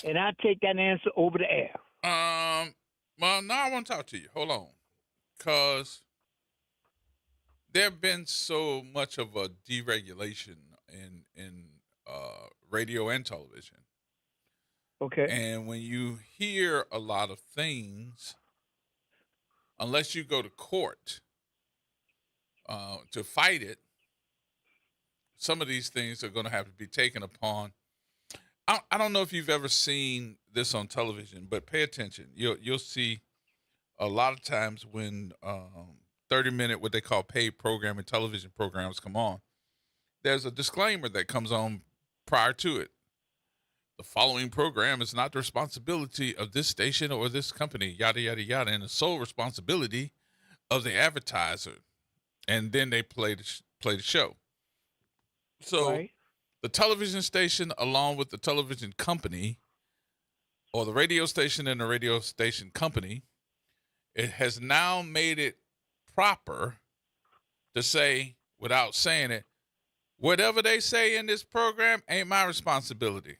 [SPEAKER 17] And I'll take that answer over the air.
[SPEAKER 2] Well, now I want to talk to you. Hold on. Because there have been so much of a deregulation in radio and television.
[SPEAKER 17] Okay.
[SPEAKER 2] And when you hear a lot of things, unless you go to court to fight it, some of these things are going to have to be taken upon. I don't know if you've ever seen this on television, but pay attention. You'll see a lot of times when 30-minute, what they call paid programming, television programs come on, there's a disclaimer that comes on prior to it. The following program is not the responsibility of this station or this company, yada, yada, yada, and the sole responsibility of the advertiser. And then they play the show. So
[SPEAKER 17] Right.
[SPEAKER 2] the television station, along with the television company, or the radio station and the radio station company, it has now made it proper to say, without saying it, whatever they say in this program ain't my responsibility.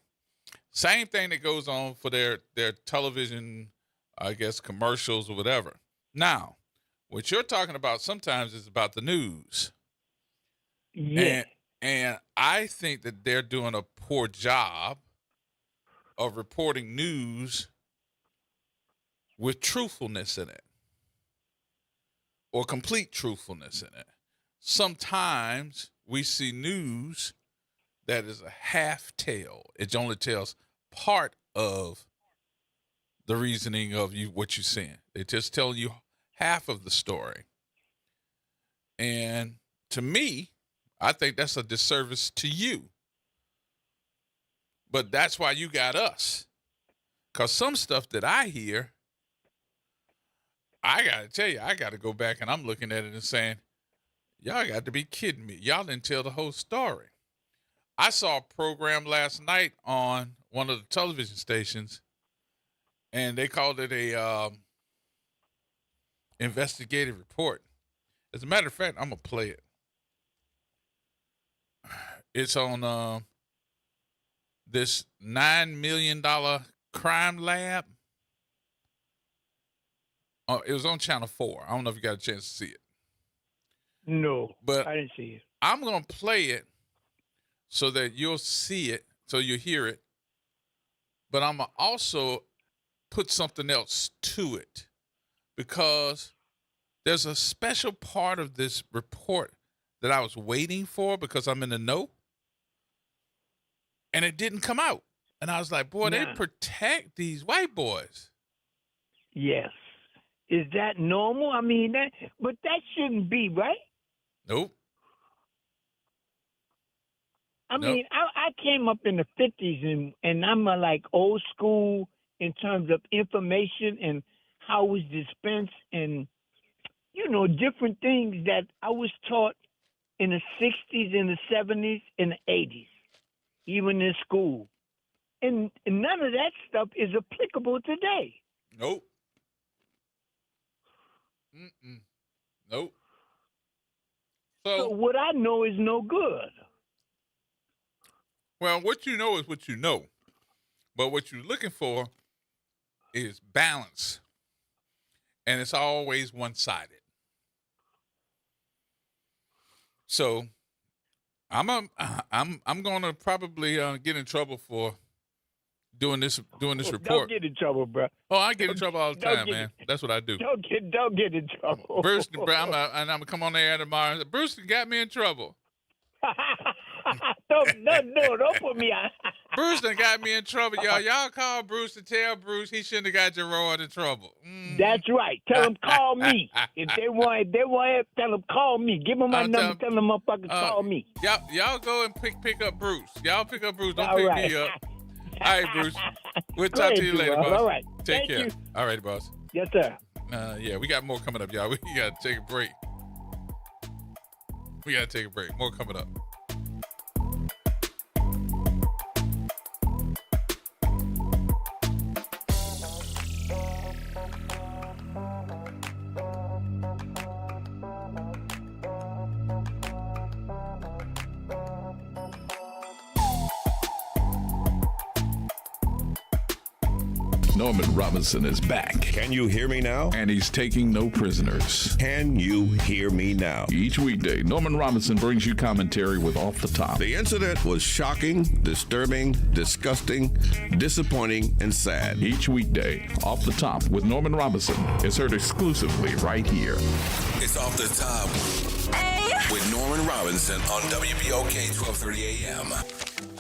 [SPEAKER 2] Same thing that goes on for their television, I guess, commercials or whatever. Now, what you're talking about sometimes is about the news.
[SPEAKER 17] Yeah.
[SPEAKER 2] And I think that they're doing a poor job of reporting news with truthfulness in it, or complete truthfulness in it. Sometimes we see news that is a half tale. It only tells part of the reasoning of what you're seeing. They just tell you half of the story. And to me, I think that's a disservice to you. But that's why you got us. Because some stuff that I hear, I got to tell you, I got to go back and I'm looking at it and saying, y'all got to be kidding me. Y'all didn't tell the whole story. I saw a program last night on one of the television stations, and they called it a investigative report. As a matter of fact, I'm going to play it. It's on this $9 million crime lab. It was on Channel 4. I don't know if you got a chance to see it.
[SPEAKER 17] No,
[SPEAKER 2] but
[SPEAKER 17] I didn't see it.
[SPEAKER 2] I'm going to play it so that you'll see it, so you'll hear it. But I'm going to also put something else to it, because there's a special part of this report that I was waiting for because I'm in the know, and it didn't come out. And I was like, boy, they protect these white boys.
[SPEAKER 17] Yes. Is that normal? I mean, but that shouldn't be, right?
[SPEAKER 2] Nope.
[SPEAKER 17] I mean, I came up in the 50s, and I'm like old school in terms of information and how it was dispensed and, different things that I was taught in the 60s, in the 70s, in the 80s, even in school. And none of that stuff is applicable today.
[SPEAKER 2] Nope. Nope.
[SPEAKER 17] So what I know is no good.
[SPEAKER 2] Well, what you know is what you know. But what you're looking for is balance. And it's always one-sided. So I'm going to probably get in trouble for doing this report.
[SPEAKER 17] Don't get in trouble, bro.
[SPEAKER 2] Oh, I get in trouble all the time, man. That's what I do.
[SPEAKER 17] Don't get in trouble.
[SPEAKER 2] Bruce, I'm gonna come on there tomorrow. And say, Bruce got me in trouble.
[SPEAKER 17] Don't put me on.
[SPEAKER 2] Bruce done got me in trouble, y'all. Y'all call Bruce to tell Bruce he shouldn't have got Gerod in trouble.
[SPEAKER 17] That's right. Tell him call me. If they want it, tell them call me. Give them my number. Tell them motherfuckers call me.
[SPEAKER 2] Y'all go and pick up Bruce. Y'all pick up Bruce. Don't
[SPEAKER 17] All
[SPEAKER 2] pick
[SPEAKER 17] right.
[SPEAKER 2] me up. All right, Bruce. We'll talk to you later, boss.
[SPEAKER 17] All right.
[SPEAKER 2] Take
[SPEAKER 17] Thank
[SPEAKER 2] care.
[SPEAKER 17] you.
[SPEAKER 2] All right, boss.
[SPEAKER 17] Yes, sir.
[SPEAKER 2] Yeah, we got more coming up, y'all. We got to take a break. We got to take a break. More coming up.
[SPEAKER 18] Norman Robinson is back.
[SPEAKER 10] Can you hear me now?
[SPEAKER 18] And he's taking no prisoners.
[SPEAKER 10] Can you hear me now?
[SPEAKER 18] Each weekday, Norman Robinson brings you commentary with Off the Top.
[SPEAKER 10] The incident was shocking, disturbing, disgusting, disappointing, and sad.
[SPEAKER 18] Each weekday, Off the Top with Norman Robinson is heard exclusively right here.
[SPEAKER 10] It's Off the Top with Norman Robinson on WBOK 1230 AM.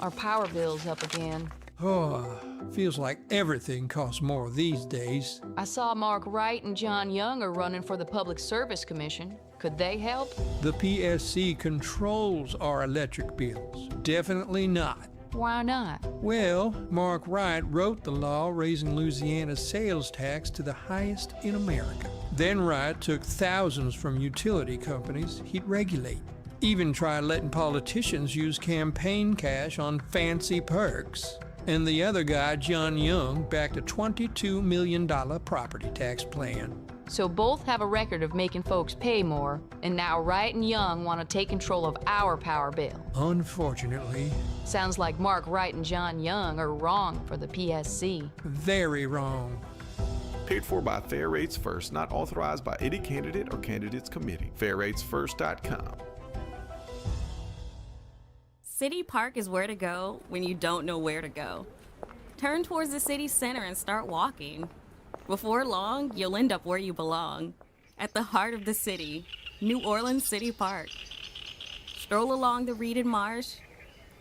[SPEAKER 19] Our power bill's up again.
[SPEAKER 20] Oh, feels like everything costs more these days.
[SPEAKER 19] I saw Mark Wright and John Young are running for the Public Service Commission. Could they help?
[SPEAKER 20] The PSC controls our electric bills. Definitely not.
[SPEAKER 19] Why not?
[SPEAKER 20] Well, Mark Wright wrote the law raising Louisiana's sales tax to the highest in America. Then Wright took thousands from utility companies he'd regulate. Even tried letting politicians use campaign cash on fancy perks. And the other guy, John Young, backed a $22 million property tax plan.
[SPEAKER 19] So both have a record of making folks pay more, and now Wright and Young want to take control of our power bill.
[SPEAKER 20] Unfortunately.
[SPEAKER 19] Sounds like Mark Wright and John Young are wrong for the PSC.
[SPEAKER 20] Very wrong.
[SPEAKER 21] Paid for by Fair Rates First, not authorized by any candidate or candidates committee. FairRatesFirst.com.
[SPEAKER 22] City Park is where to go when you don't know where to go. Turn towards the city center and start walking. Before long, you'll end up where you belong, at the heart of the city, New Orleans City Park. Stroll along the reeded marsh,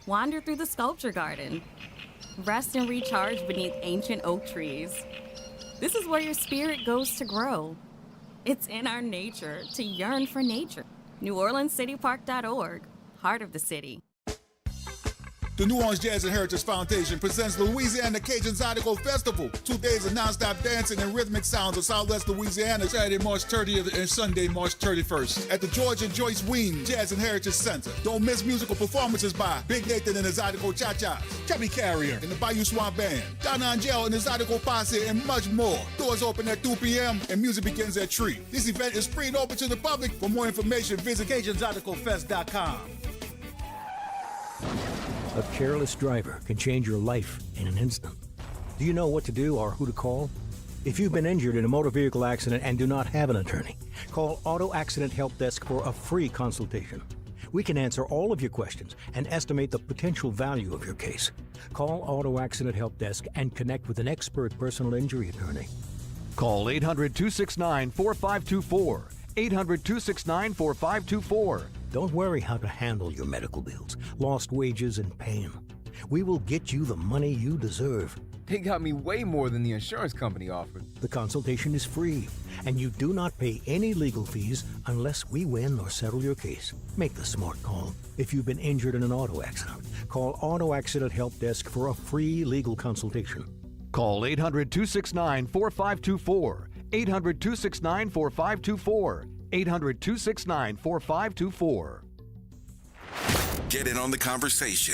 [SPEAKER 22] wander through the sculpture garden, rest and recharge beneath ancient oak trees. This is where your spirit goes to grow. It's in our nature to yearn for nature. NewOrleansCityPark.org, heart of the city.
[SPEAKER 23] The New Orleans Jazz and Heritage Foundation presents Louisiana Cajun Zydeco Festival. 2 days of nonstop dancing and rhythmic sounds of Southwest Louisiana, Saturday, March 30th and Sunday, March 31st at the George and Joyce Wein Jazz and Heritage Center. Don't miss musical performances by Big Nathan and the Zydeco Cha-Chas, Chubby Carrier and the Bayou Swamp Band, Donna Angel and the Zydeco Posse, and much more. Doors open at 2 p.m. and music begins at 3. This event is free and open to the public. For more information, visit CajunZydecofest.com.
[SPEAKER 24] A careless driver can change your life in an instant. Do you know what to do or who to call? If you've been injured in a motor vehicle accident and do not have an attorney, call Auto Accident Help Desk for a free consultation. We can answer all of your questions and estimate the potential value of your case. Call Auto Accident Help Desk and connect with an expert personal injury attorney.
[SPEAKER 25] Call 800-269-4524. 800-269-4524.
[SPEAKER 24] Don't worry how to handle your medical bills, lost wages, and pain. We will get you the money you deserve.
[SPEAKER 26] They got me way more than the insurance company offered.
[SPEAKER 24] The consultation is free, and you do not pay any legal fees unless we win or settle your case. Make the smart call. If you've been injured in an auto accident, call Auto Accident Help Desk for a free legal consultation.
[SPEAKER 25] Call 800-269-4524. 800-269-4524. 800-269-4524.
[SPEAKER 10] Get in on the conversation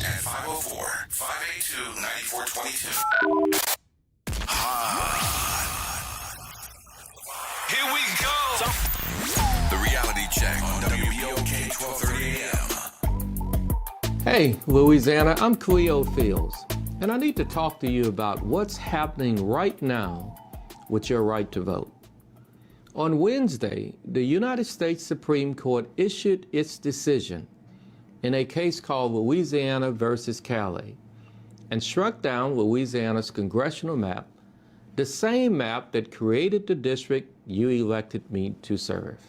[SPEAKER 10] at 504-582-9422. Here we go. The Reality Check on WBOK 1230 AM.
[SPEAKER 27] Hey, Louisiana, I'm Cleo Fields, and I need to talk to you about what's happening right now with your right to vote. On Wednesday, the United States Supreme Court issued its decision in a case called Louisiana versus Cali and struck down Louisiana's congressional map, the same map that created the district you elected me to serve.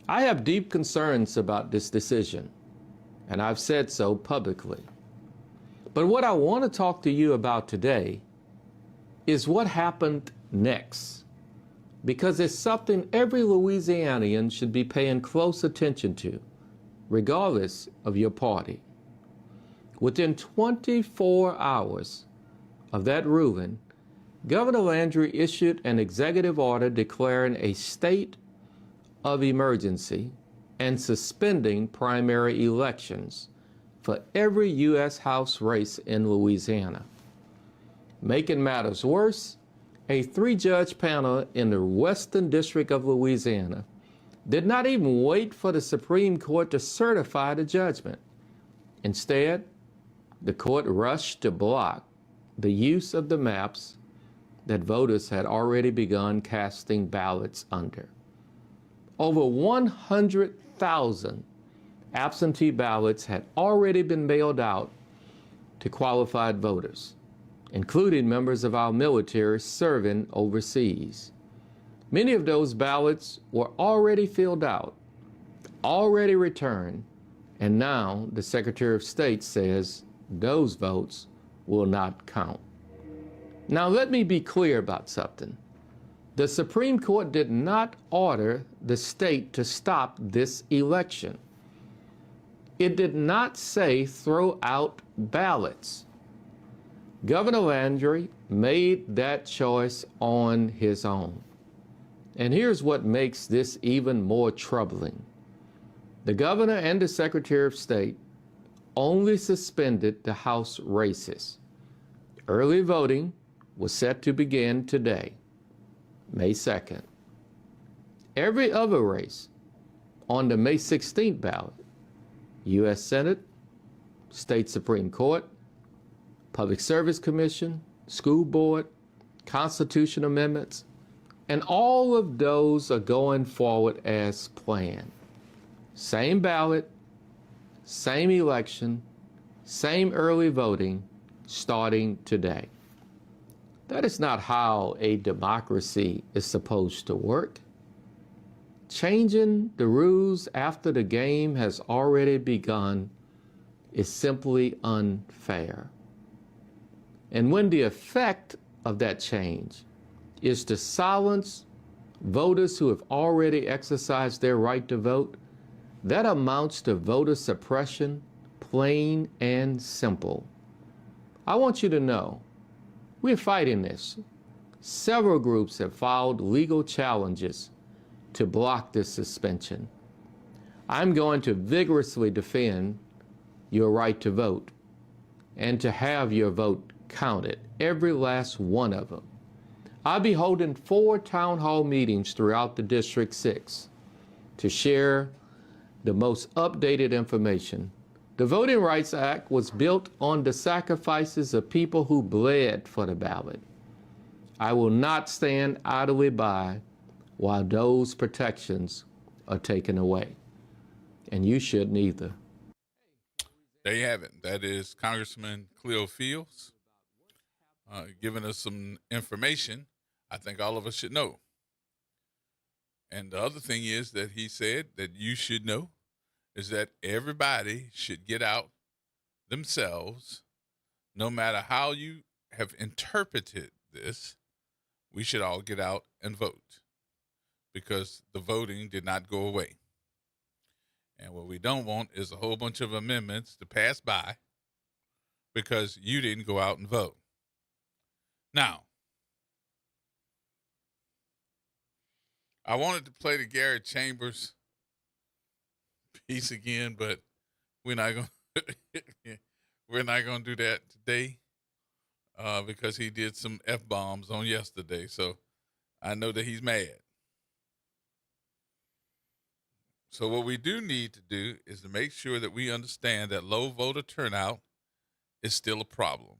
[SPEAKER 27] I have deep concerns about this decision, and I've said so publicly. But what I want to talk to you about today is what happened next, because it's something every Louisianian should be paying close attention to, regardless of your party. Within 24 hours of that ruling, Governor Landry issued an executive order declaring a state of emergency and suspending primary elections for every U.S. House race in Louisiana. Making matters worse, a 3-judge panel in the Western District of Louisiana did not even wait for the Supreme Court to certify the judgment. Instead, the court rushed to block the use of the maps that voters had already begun casting ballots under. Over 100,000 absentee ballots had already been mailed out to qualified voters, including members of our military serving overseas. Many of those ballots were already filled out, already returned, and now the Secretary of State says those votes will not count. Now let me be clear about something. The Supreme Court did not order the state to stop this election. It did not say throw out ballots. Governor Landry made that choice on his own. And here's what makes this even more troubling. The governor and the Secretary of State only suspended the House races. Early voting was set to begin today, May 2nd. Every other race on the May 16th ballot, U.S. Senate, State Supreme Court, Public Service Commission, School Board, Constitution amendments, and all of those are going forward as planned. Same ballot, same election, same early voting, starting today. That is not how a democracy is supposed to work. Changing the rules after the game has already begun is simply unfair. And when the effect of that change is to silence voters who have already exercised their right to vote, that amounts to voter suppression, plain and simple. I want you to know, we're fighting this. Several groups have filed legal challenges to block this suspension. I'm going to vigorously defend your right to vote and to have your vote counted, every last one of them. I'll be holding 4 town hall meetings throughout the District 6 to share the most updated information. The Voting Rights Act was built on the sacrifices of people who bled for the ballot. I will not stand idly by while those protections are taken away. And you shouldn't either.
[SPEAKER 2] There you have it. That is Congressman Cleo Fields giving us some information I think all of us should know. And the other thing is that he said that you should know is that everybody should get out themselves, no matter how you have interpreted this. We should all get out and vote because the voting did not go away. And what we don't want is a whole bunch of amendments to pass by because you didn't go out and vote. Now, I wanted to play the Garrett Chambers piece again, but we're not going to do that today because he did some F-bombs on yesterday. So I know that he's mad. So what we do need to do is to make sure that we understand that low voter turnout is still a problem.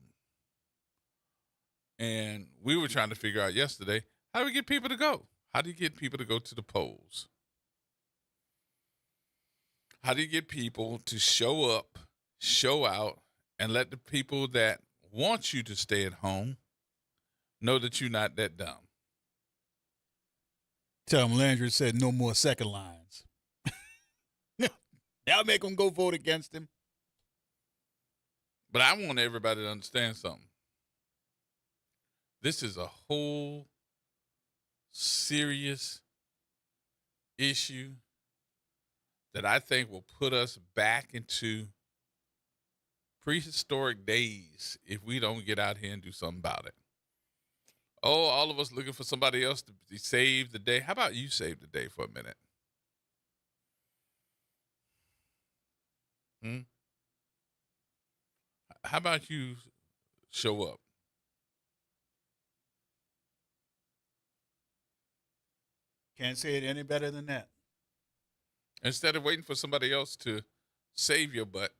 [SPEAKER 2] And we were trying to figure out yesterday, how do we get people to go? How do you get people to go to the polls? How do you get people to show up, show out, and let the people that want you to stay at home know that you're not that dumb?
[SPEAKER 3] Tell them Landry said no more second lines. That'll make them go vote against him.
[SPEAKER 2] But I want everybody to understand something. This is a whole serious issue that I think will put us back into prehistoric days if we don't get out here and do something about it. Oh, all of us looking for somebody else to save the day. How about you save the day for a minute? How about you show up?
[SPEAKER 3] Can't say it any better than that.
[SPEAKER 2] Instead of waiting for somebody else to save your butt,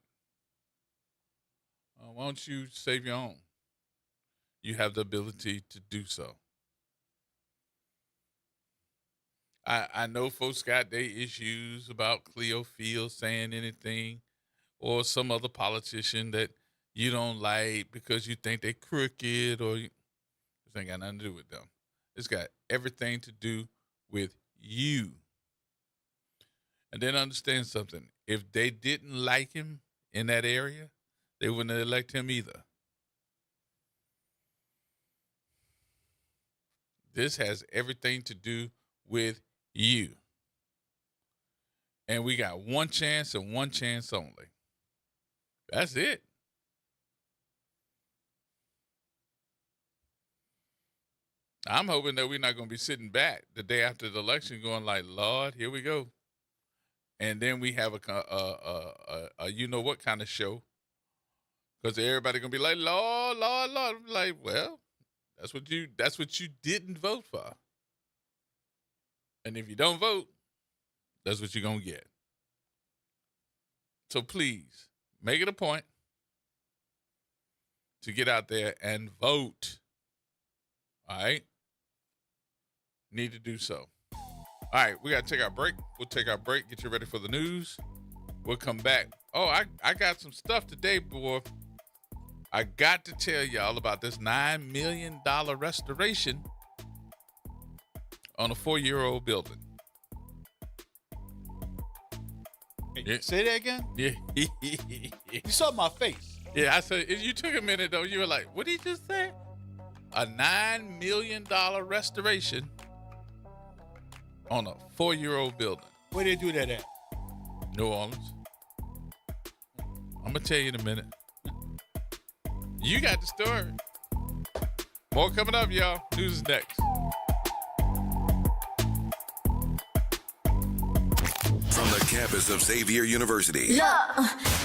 [SPEAKER 2] why don't you save your own? You have the ability to do so. I know folks got their issues about Cleo Field saying anything or some other politician that you don't like because you think they're crooked or this ain't got nothing to do with them. It's got everything to do with you. And then understand something. If they didn't like him in that area, they wouldn't elect him either. This has everything to do with you. And we got one chance and one chance only. That's it. I'm hoping that we're not going to be sitting back the day after the election going like, Lord, here we go. And then we have a you know what kind of show. Because everybody going to be like, Lord, Lord, Lord. I'm like, well, that's what you didn't vote for. And if you don't vote, that's what you're going to get. So please, make it a point to get out there and vote. All right? Need to do so. All right, we got to take our break. We'll take our break, get you ready for the news. We'll come back. Oh, I got some stuff today, boy. I got to tell y'all about this $9 million restoration on a 4-year-old building.
[SPEAKER 3] Yeah. Say that again?
[SPEAKER 2] Yeah.
[SPEAKER 3] You saw my face.
[SPEAKER 2] Yeah, I said, you took a minute, though. You were like, what did he just say? A $9 million restoration on a 4-year-old building.
[SPEAKER 3] Where they do that at?
[SPEAKER 2] New Orleans. I'm going to tell you in a minute. You got the story. More coming up, y'all. News is next.
[SPEAKER 10] From the campus of Xavier University.
[SPEAKER 1] Yeah.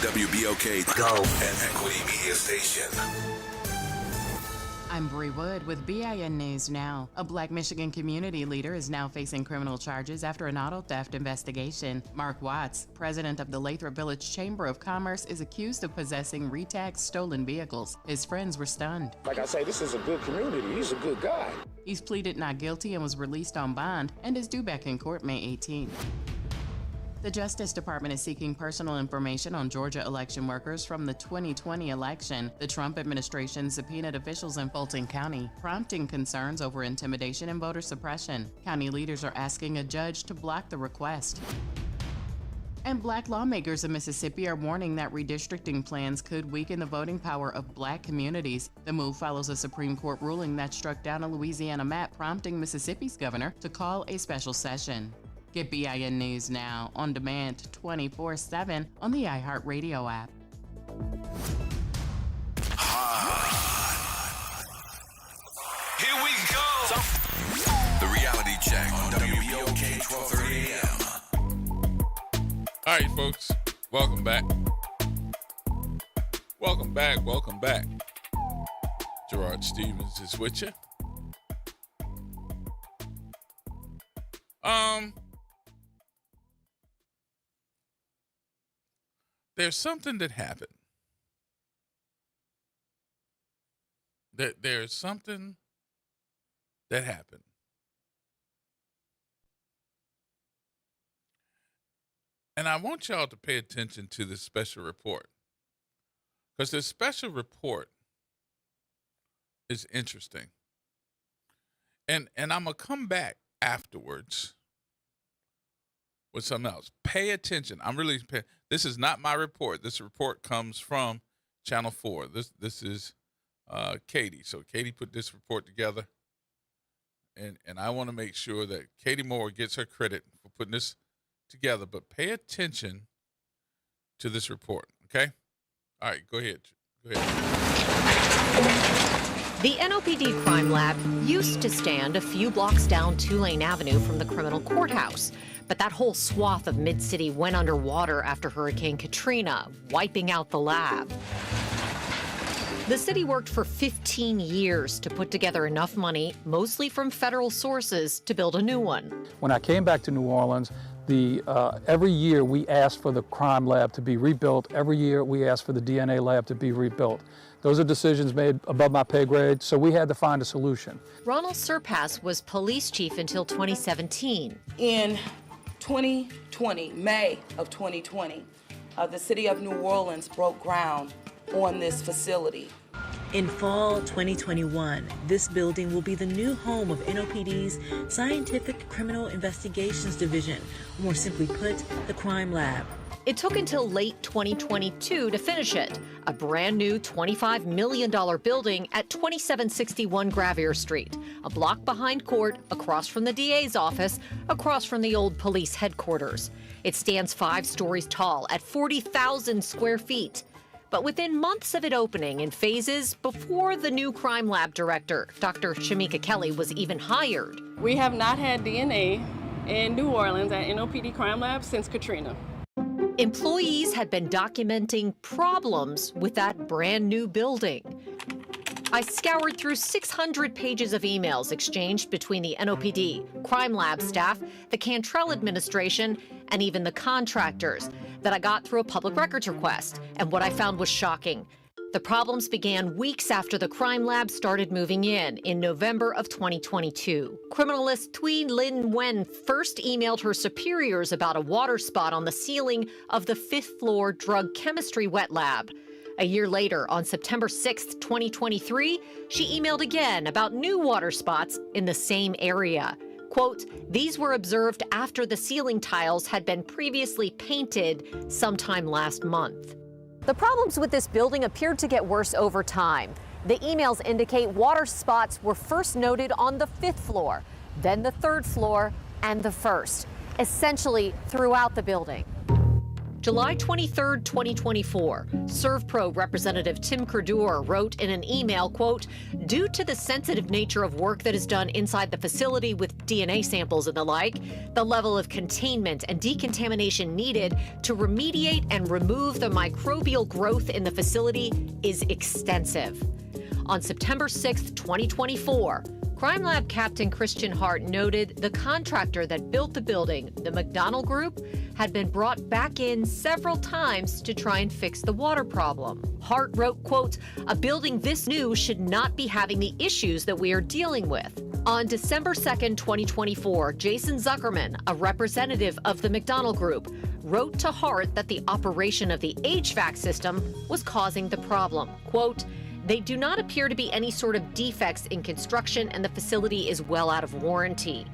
[SPEAKER 10] WBOK Go and Equity Media Station.
[SPEAKER 1] I'm Bree Wood with BIN News Now. A Black Michigan community leader is now facing criminal charges after an auto theft investigation. Mark Watts, president of the Lathrop Village Chamber of Commerce, is accused of possessing retagged stolen vehicles. His friends were stunned.
[SPEAKER 4] Like I say, this is a good community. He's a good guy.
[SPEAKER 1] He's pleaded not guilty and was released on bond and is due back in court May 18th. The Justice Department is seeking personal information on Georgia election workers from the 2020 election. The Trump administration subpoenaed officials in Fulton County, prompting concerns over intimidation and voter suppression. County leaders are asking a judge to block the request. And Black lawmakers in Mississippi are warning that redistricting plans could weaken the voting power of Black communities. The move follows a Supreme Court ruling that struck down a Louisiana map, prompting Mississippi's governor to call a special session. Get BIN News Now on demand 24/7 on the iHeartRadio app.
[SPEAKER 10] Here we go. The reality check on WBOK 1230 AM.
[SPEAKER 2] All right, folks. Welcome back. Welcome back. Welcome back. Gerard Stevens is with you. There's something that happened. There's something that happened. And I want y'all to pay attention to this special report. Because this special report is interesting. And I'm going to come back afterwards with something else. Pay attention. This is not my report. This report comes from Channel 4. This is Katie. So Katie put this report together. And I want to make sure that Katie Moore gets her credit for putting this together. But pay attention to this report, okay? All right, go ahead.
[SPEAKER 5] The NOPD Crime Lab used to stand a few blocks down Tulane Avenue from the criminal courthouse. But that whole swath of Mid-City went underwater after Hurricane Katrina, wiping out the lab. The city worked for 15 years to put together enough money, mostly from federal sources, to build a new one.
[SPEAKER 6] When I came back to New Orleans, every year we asked for the crime lab to be rebuilt. Every year we asked for the DNA lab to be rebuilt. Those are decisions made above my pay grade, so we had to find a solution.
[SPEAKER 5] Ronald Surpass was police chief until 2017.
[SPEAKER 7] In 2020, May of 2020, the city of New Orleans broke ground on this facility.
[SPEAKER 8] In fall 2021, this building will be the new home of NOPD's Scientific Criminal Investigations Division, more simply put, the Crime Lab.
[SPEAKER 5] It took until late 2022 to finish it, a brand new $25 million building at 2761 Gravier Street, a block behind court, across from the DA's office, across from the old police headquarters. It stands 5 stories tall at 40,000 square feet. But within months of it opening in phases before the new crime lab director, Dr. Shamika Kelly, was even hired.
[SPEAKER 9] We have not had DNA in New Orleans at NOPD Crime Lab since Katrina.
[SPEAKER 5] Employees had been documenting problems with that brand new building. I scoured through 600 pages of emails exchanged between the NOPD, crime lab staff, the Cantrell administration, and even the contractors that I got through a public records request. And what I found was shocking. The problems began weeks after the crime lab started moving in November of 2022. Criminalist Thuy Linh Nguyen first emailed her superiors about a water spot on the ceiling of the 5th floor drug chemistry wet lab. A year later, on September 6, 2023, she emailed again about new water spots in the same area. Quote, these were observed after the ceiling tiles had been previously painted sometime last month.
[SPEAKER 11] The problems with this building appeared to get worse over time. The emails indicate water spots were first noted on the 5th floor, then the 3rd floor, and the 1st, essentially throughout the building.
[SPEAKER 5] July 23, 2024, ServPro representative Tim Credeur wrote in an email, quote, due to the sensitive nature of work that is done inside the facility with DNA samples and the like, the level of containment and decontamination needed to remediate and remove the microbial growth in the facility is extensive. On September 6, 2024, Crime Lab Captain Christian Hart noted the contractor that built the building, the McDonald Group, had been brought back in several times to try and fix the water problem. Hart wrote, quote, a building this new should not be having the issues that we are dealing with. On December 2nd, 2024, Jason Zuckerman, a representative of the McDonald Group, wrote to Hart that the operation of the HVAC system was causing the problem. Quote, they do not appear to be any sort of defects in construction and the facility is well out of warranty.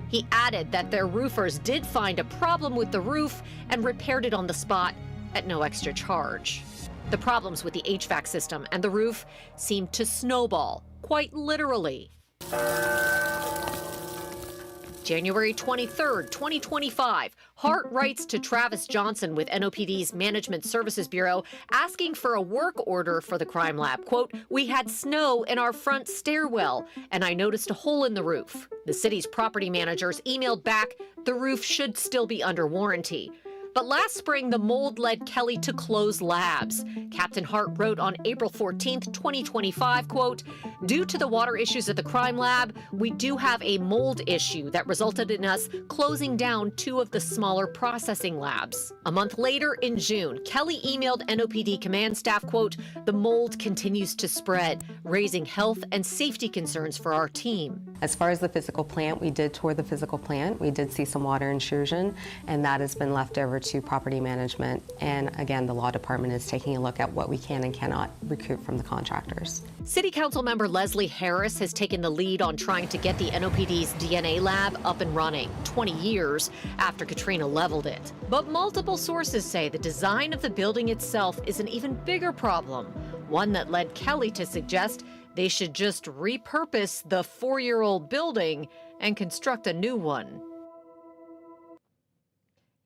[SPEAKER 5] He added that their roofers did find a problem with the roof and repaired it on the spot at no extra charge. The problems with the HVAC system and the roof seemed to snowball, quite literally. January 23rd, 2025, Hart writes to Travis Johnson with NOPD's Management Services Bureau asking for a work order for the crime lab. Quote, we had snow in our front stairwell and I noticed a hole in the roof. The city's property managers emailed back, the roof should still be under warranty. But last spring, the mold led Kelly to close labs. Captain Hart wrote on April 14th, 2025, quote, due to the water issues at the crime lab, we do have a mold issue that resulted in us closing down 2 of the smaller processing labs. A month later, in June, Kelly emailed NOPD command staff, quote, the mold continues to spread, raising health and safety concerns for our team.
[SPEAKER 12] As far as the physical plant, we did tour the physical plant. We did see some water intrusion, and that has been left over to property management. And again, the law department is taking a look at what we can and cannot recoup from the contractors.
[SPEAKER 5] City Council member Leslie Harris has taken the lead on trying to get the NOPD's DNA lab up and running 20 years after Katrina leveled it. But multiple sources say the design of the building itself is an even bigger problem, one that led Kelly to suggest they should just repurpose the 4-year-old building and construct a new one.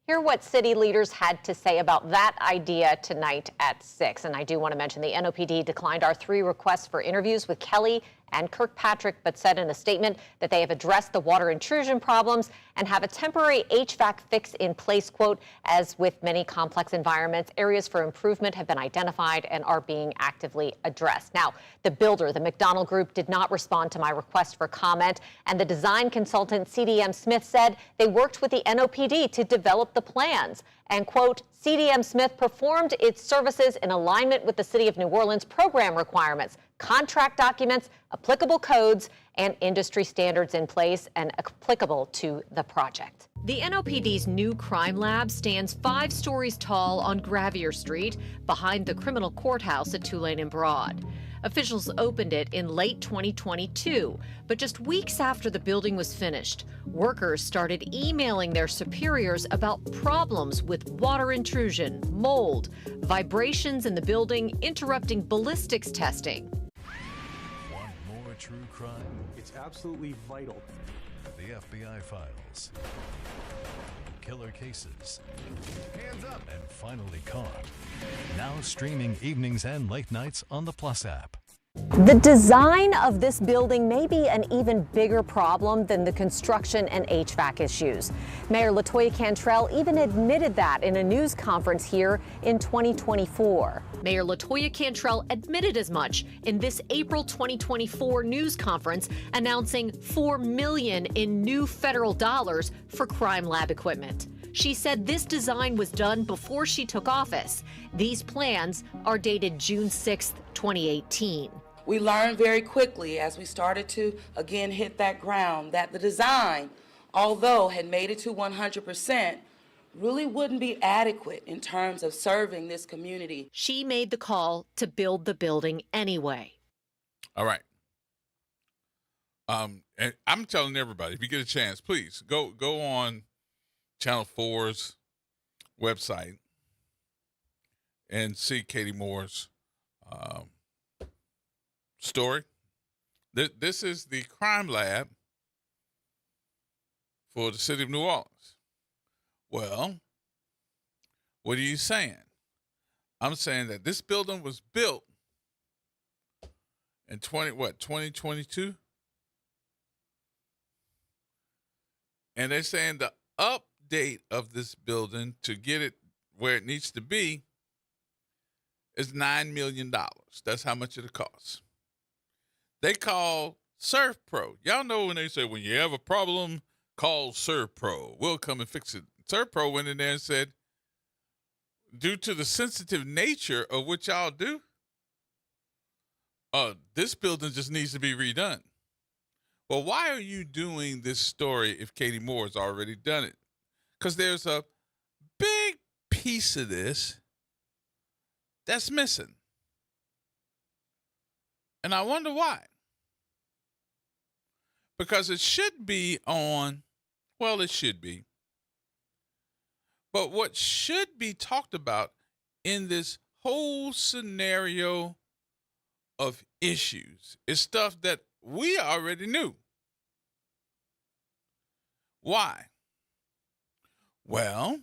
[SPEAKER 11] Hear what city leaders had to say about that idea tonight at 6. And I do want to mention the NOPD declined our 3 requests for interviews with Kelly and Kirkpatrick, but said in a statement that they have addressed the water intrusion problems and have a temporary HVAC fix in place. Quote, as with many complex environments, areas for improvement have been identified and are being actively addressed. Now, the builder, the McDonald Group, did not respond to my request for comment, and the design consultant CDM Smith said they worked with the NOPD to develop the plans. And, quote, CDM Smith performed its services in alignment with the City of New Orleans program requirements, contract documents, applicable codes, and industry standards in place and applicable to the project. The NOPD's new crime lab stands 5 stories tall on Gravier Street behind the criminal courthouse at Tulane and Broad. Officials opened it in late 2022, but just weeks after the building was finished, workers started emailing their superiors about problems with water intrusion, mold, vibrations in the building, interrupting ballistics testing.
[SPEAKER 25] Want more true crime?
[SPEAKER 13] It's absolutely vital.
[SPEAKER 25] The FBI Files. Killer cases.
[SPEAKER 13] Hands up!
[SPEAKER 25] And finally caught. Now streaming evenings and late nights on the Plus app.
[SPEAKER 11] The design of this building may be an even bigger problem than the construction and HVAC issues. Mayor LaToya Cantrell even admitted that in a news conference here in 2024. Mayor LaToya Cantrell admitted as much in this April 2024 news conference, announcing $4 million in new federal dollars for crime lab equipment. She said this design was done before she took office. These plans are dated June 6, 2018.
[SPEAKER 7] We learned very quickly as we started to, again, hit that ground that the design, although had made it to 100%, really wouldn't be adequate in terms of serving this community.
[SPEAKER 11] She made the call to build the building anyway.
[SPEAKER 2] All right. And I'm telling everybody, if you get a chance, please go on Channel 4's website and see Katie Moore's story. This is the crime lab for the city of New Orleans. Well, what are you saying? I'm saying that this building was built in 2022? And they're saying the update of this building to get it where it needs to be is $9 million. That's how much it costs. They call ServPro. Y'all know when they say, when you have a problem, call ServPro. We'll come and fix it. ServPro went in there and said, due to the sensitive nature of what y'all do, this building just needs to be redone. Well, why are you doing this story if Katie Moore has already done it? Because there's a big piece of this that's missing. And I wonder why. Because it should be on, well, it should be. But what should be talked about in this whole scenario of issues is stuff that we already knew. Why? Well,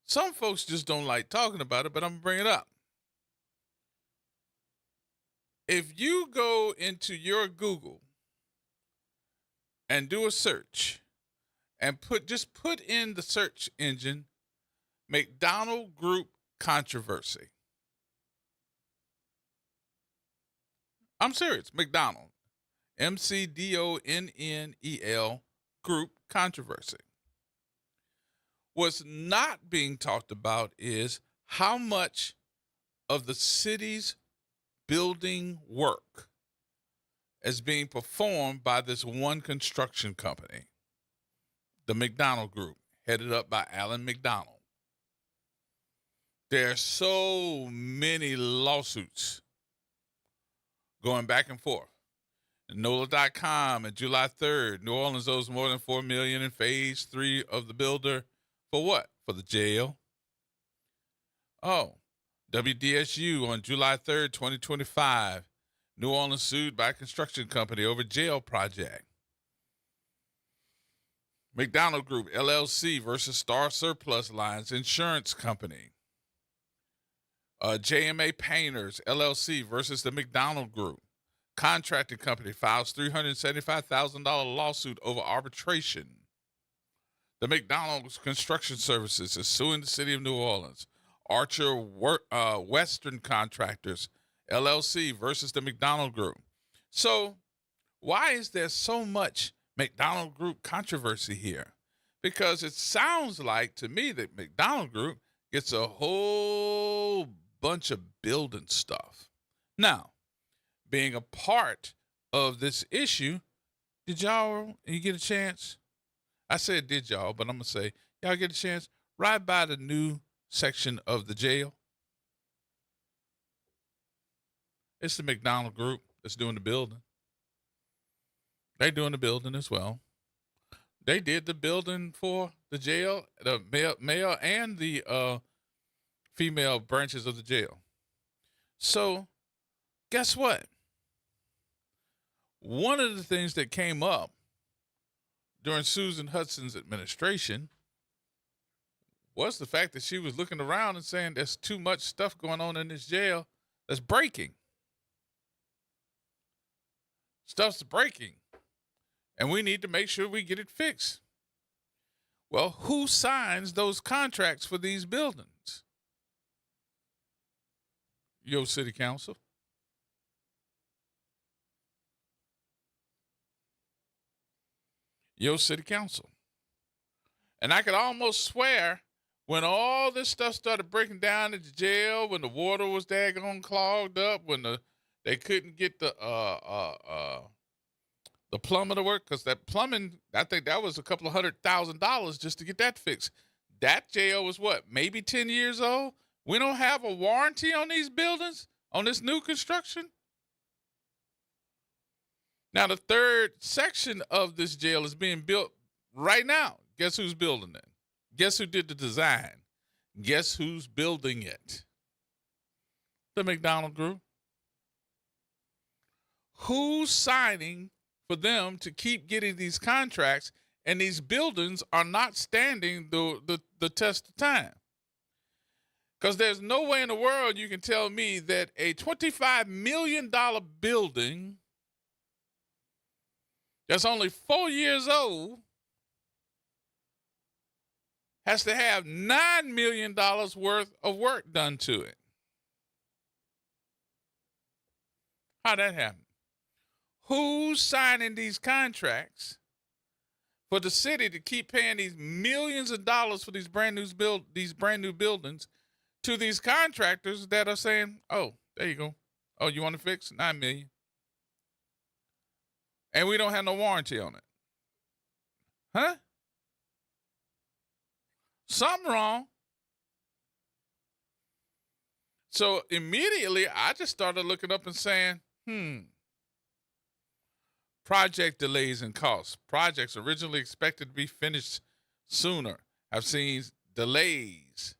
[SPEAKER 2] some folks just don't like talking about it, but I'm going to bring it up. If you go into your Google and do a search and just put in the search engine McDonald Group controversy. I'm serious, McDonald. McDonnell Group controversy. What's not being talked about is how much of the city's building work is being performed by this one construction company, the McDonald Group, headed up by Alan McDonald. There are so many lawsuits going back and forth. NOLA.com on July 3rd, New Orleans owes more than $4 million in phase 3 of the builder. For what? For the jail. Oh, WDSU on July 3rd, 2025. New Orleans sued by a construction company over jail project. McDonald Group, LLC versus Star Surplus Lines Insurance Company. JMA Painters, LLC versus the McDonald Group. contracting company files $375,000 lawsuit over arbitration. The McDonald's Construction Services is suing the city of New Orleans. Archer Western Contractors, LLC versus the McDonald Group. So why is there so much McDonald Group controversy here? Because it sounds like to me that McDonald Group gets a whole bunch of building stuff. Now, being a part of this issue, you get a chance? I said did y'all, but I'm going to say, y'all get a chance? Ride by the new section of the jail. It's the McDonald Group that's doing the building. They're doing the building as well. They did the building for the jail, the male and the female branches of the jail. So guess what? One of the things that came up during Susan Hudson's administration was the fact that she was looking around and saying there's too much stuff going on in this jail that's breaking. Stuff's breaking, and we need to make sure we get it fixed. Well, who signs those contracts for these buildings? Your city council. Your city council. And I could almost swear when all this stuff started breaking down at the jail, when the water was daggone clogged up, when they couldn't get the plumber to work, because that plumbing, I think that was a couple of $100,000 just to get that fixed. That jail was what, maybe 10 years old? We don't have a warranty on these buildings, on this new construction? Now, the third section of this jail is being built right now. Guess who's building it? Guess who did the design? Guess who's building it? The McDonald Group. Who's signing for them to keep getting these contracts, and these buildings are not standing the test of time? Because there's no way in the world you can tell me that a $25 million building that's only 4 years old has to have $9 million worth of work done to it. How'd that happen? Who's signing these contracts for the city to keep paying these millions of dollars for these brand new buildings to these contractors that are saying, "Oh, there you go. Oh, you want to fix $9 million, and we don't have no warranty on it." Huh? Something wrong. So immediately I just started looking up and saying, project delays and costs. Projects originally expected to be finished sooner have seen delays.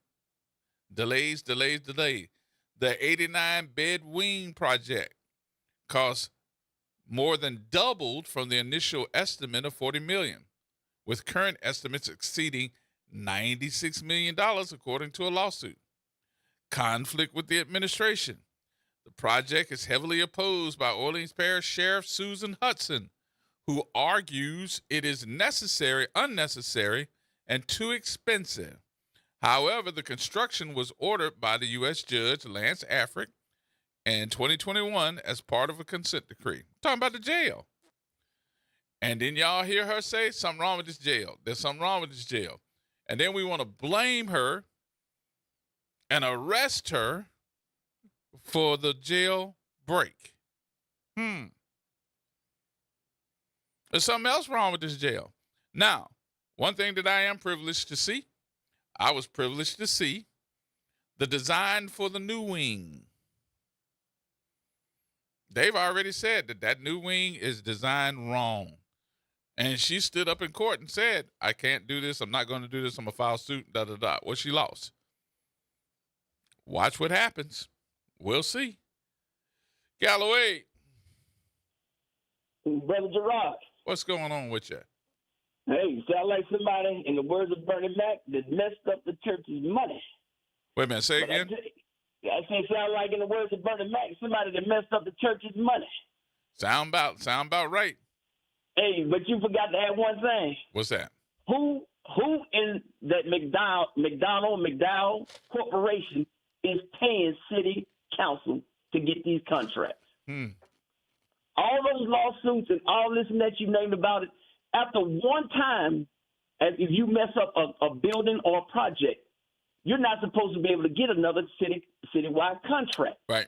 [SPEAKER 2] The 89-bed wing project cost more than doubled from the initial estimate of $40 million, with current estimates exceeding $96 million, according to a lawsuit. Conflict with the administration. The project is heavily opposed by Orleans Parish Sheriff Susan Hudson, who argues it is unnecessary, and too expensive. However, the construction was ordered by the U.S. Judge Lance Afric in 2021 as part of a consent decree. I'm talking about the jail. And then y'all hear her say, something wrong with this jail. There's something wrong with this jail. And then we want to blame her and arrest her for the jail break. There's something else wrong with this jail. Now, one thing that I am privileged to see, I was privileged to see the design for the new wing. They've already said that new wing is designed wrong. And she stood up in court and said, I can't do this. I'm not going to do this. I'm going to file suit, da-da-da. Well, she lost. Watch what happens. We'll see. Galloway.
[SPEAKER 14] Brother Gerod.
[SPEAKER 2] What's going on with you?
[SPEAKER 14] Hey, sound like somebody, in the words of Bernie Mac, that messed up the church's money.
[SPEAKER 2] Wait a minute, say again?
[SPEAKER 14] I say sound like, in the words of Bernie Mac, somebody that messed up the church's money.
[SPEAKER 2] Sound about right.
[SPEAKER 14] Hey, but you forgot to add one thing.
[SPEAKER 2] What's that?
[SPEAKER 14] Who in that McDowell Corporation is paying city council to get these contracts? All those lawsuits and all this and that you named about it, after one time, as if you mess up a building or a project, you're not supposed to be able to get another citywide contract.
[SPEAKER 2] Right.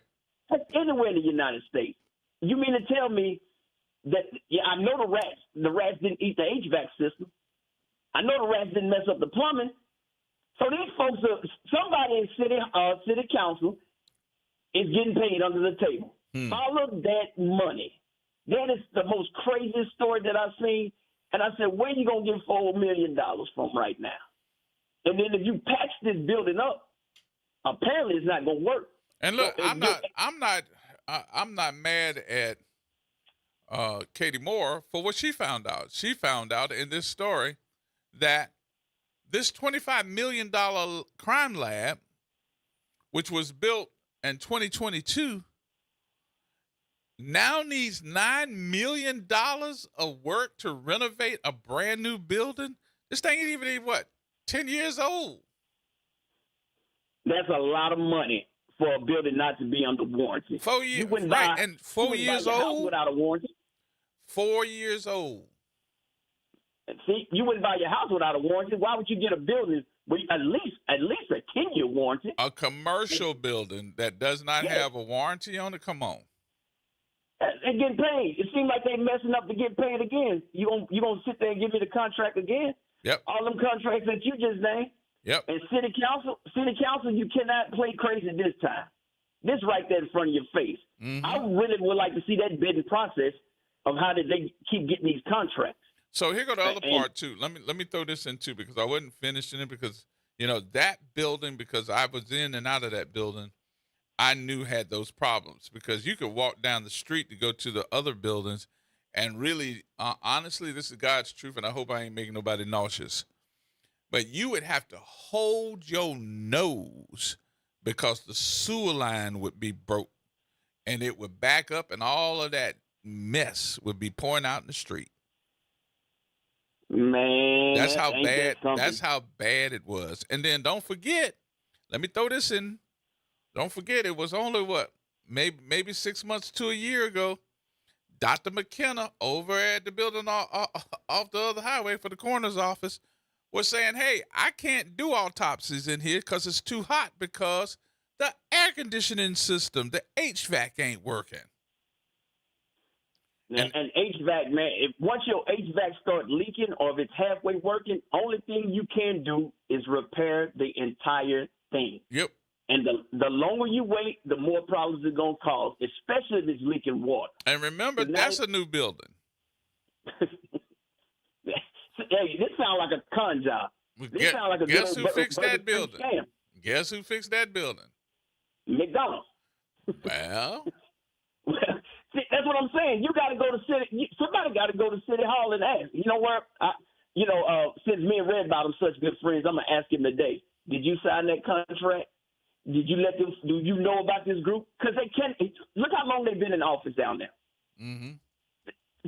[SPEAKER 14] That's anywhere in the United States. You mean to tell me that, I know the rats didn't eat the HVAC system. I know the rats didn't mess up the plumbing. So these folks, somebody in city council is getting paid under the table. Follow that money. That is the most craziest story that I've seen. And I said, where you going to get $4 million from right now? And then if you patch this building up, apparently it's not going to work.
[SPEAKER 2] And look, I'm not mad at Katie Moore for what she found out. She found out in this story that this $25 million crime lab, which was built in 2022, now needs $9 million of work to renovate a brand new building. This thing ain't even, 10 years old.
[SPEAKER 14] That's a lot of money for a building not to be under warranty.
[SPEAKER 2] 4 years,
[SPEAKER 14] right?
[SPEAKER 2] And 4 years old
[SPEAKER 14] without a warranty.
[SPEAKER 2] 4 years old.
[SPEAKER 14] See, you wouldn't buy your house without a warranty. Why would you get a building with at least a 10-year warranty?
[SPEAKER 2] A commercial building that does not have a warranty on it. Come on.
[SPEAKER 14] And getting paid. It seems like they messing up to get paid again. You gonna sit there and give me the contract again?
[SPEAKER 2] Yep.
[SPEAKER 14] All them contracts that you just named.
[SPEAKER 2] Yep.
[SPEAKER 14] And city council, you cannot play crazy this time. This right there in front of your face. I really would like to see that bidding process of how did they keep getting these contracts.
[SPEAKER 2] So here go the other part too. Let me throw this in too, because I wasn't finishing it, because that building, because I was in and out of that building, I knew had those problems, because you could walk down the street to go to the other buildings, and really, honestly, this is God's truth, and I hope I ain't making nobody nauseous, but you would have to hold your nose because the sewer line would be broke, and it would back up, and all of that mess would be pouring out in the street.
[SPEAKER 14] Man,
[SPEAKER 2] that's how bad. That's how bad it was. And then don't forget. Let me throw this in. Don't forget, it was only maybe 6 months to a year ago. Dr. McKenna over at the building off the other highway for the coroner's office was saying, "Hey, I can't do autopsies in here because it's too hot because the air conditioning system, the HVAC, ain't working."
[SPEAKER 14] And HVAC, man, once your HVAC start leaking or if it's halfway working, only thing you can do is repair the entire thing.
[SPEAKER 2] Yep.
[SPEAKER 14] And the longer you wait, the more problems it's going to cause, especially if it's leaking water.
[SPEAKER 2] And remember, that's a new building.
[SPEAKER 14] Hey, this sounds like a con job. This sounds like a
[SPEAKER 2] guess who fixed that building?
[SPEAKER 14] Scam.
[SPEAKER 2] Guess who fixed that building?
[SPEAKER 14] McDonald's.
[SPEAKER 2] Well.
[SPEAKER 14] See, that's what I'm saying. You got to go to somebody got to go to City Hall and ask. You know where? Since me and Red Bottom such good friends, I'm gonna ask him today. Did you sign that contract? Did you let them? Do you know about this group? Because they can't. Look how long they've been in office down there.
[SPEAKER 2] Mm-hmm.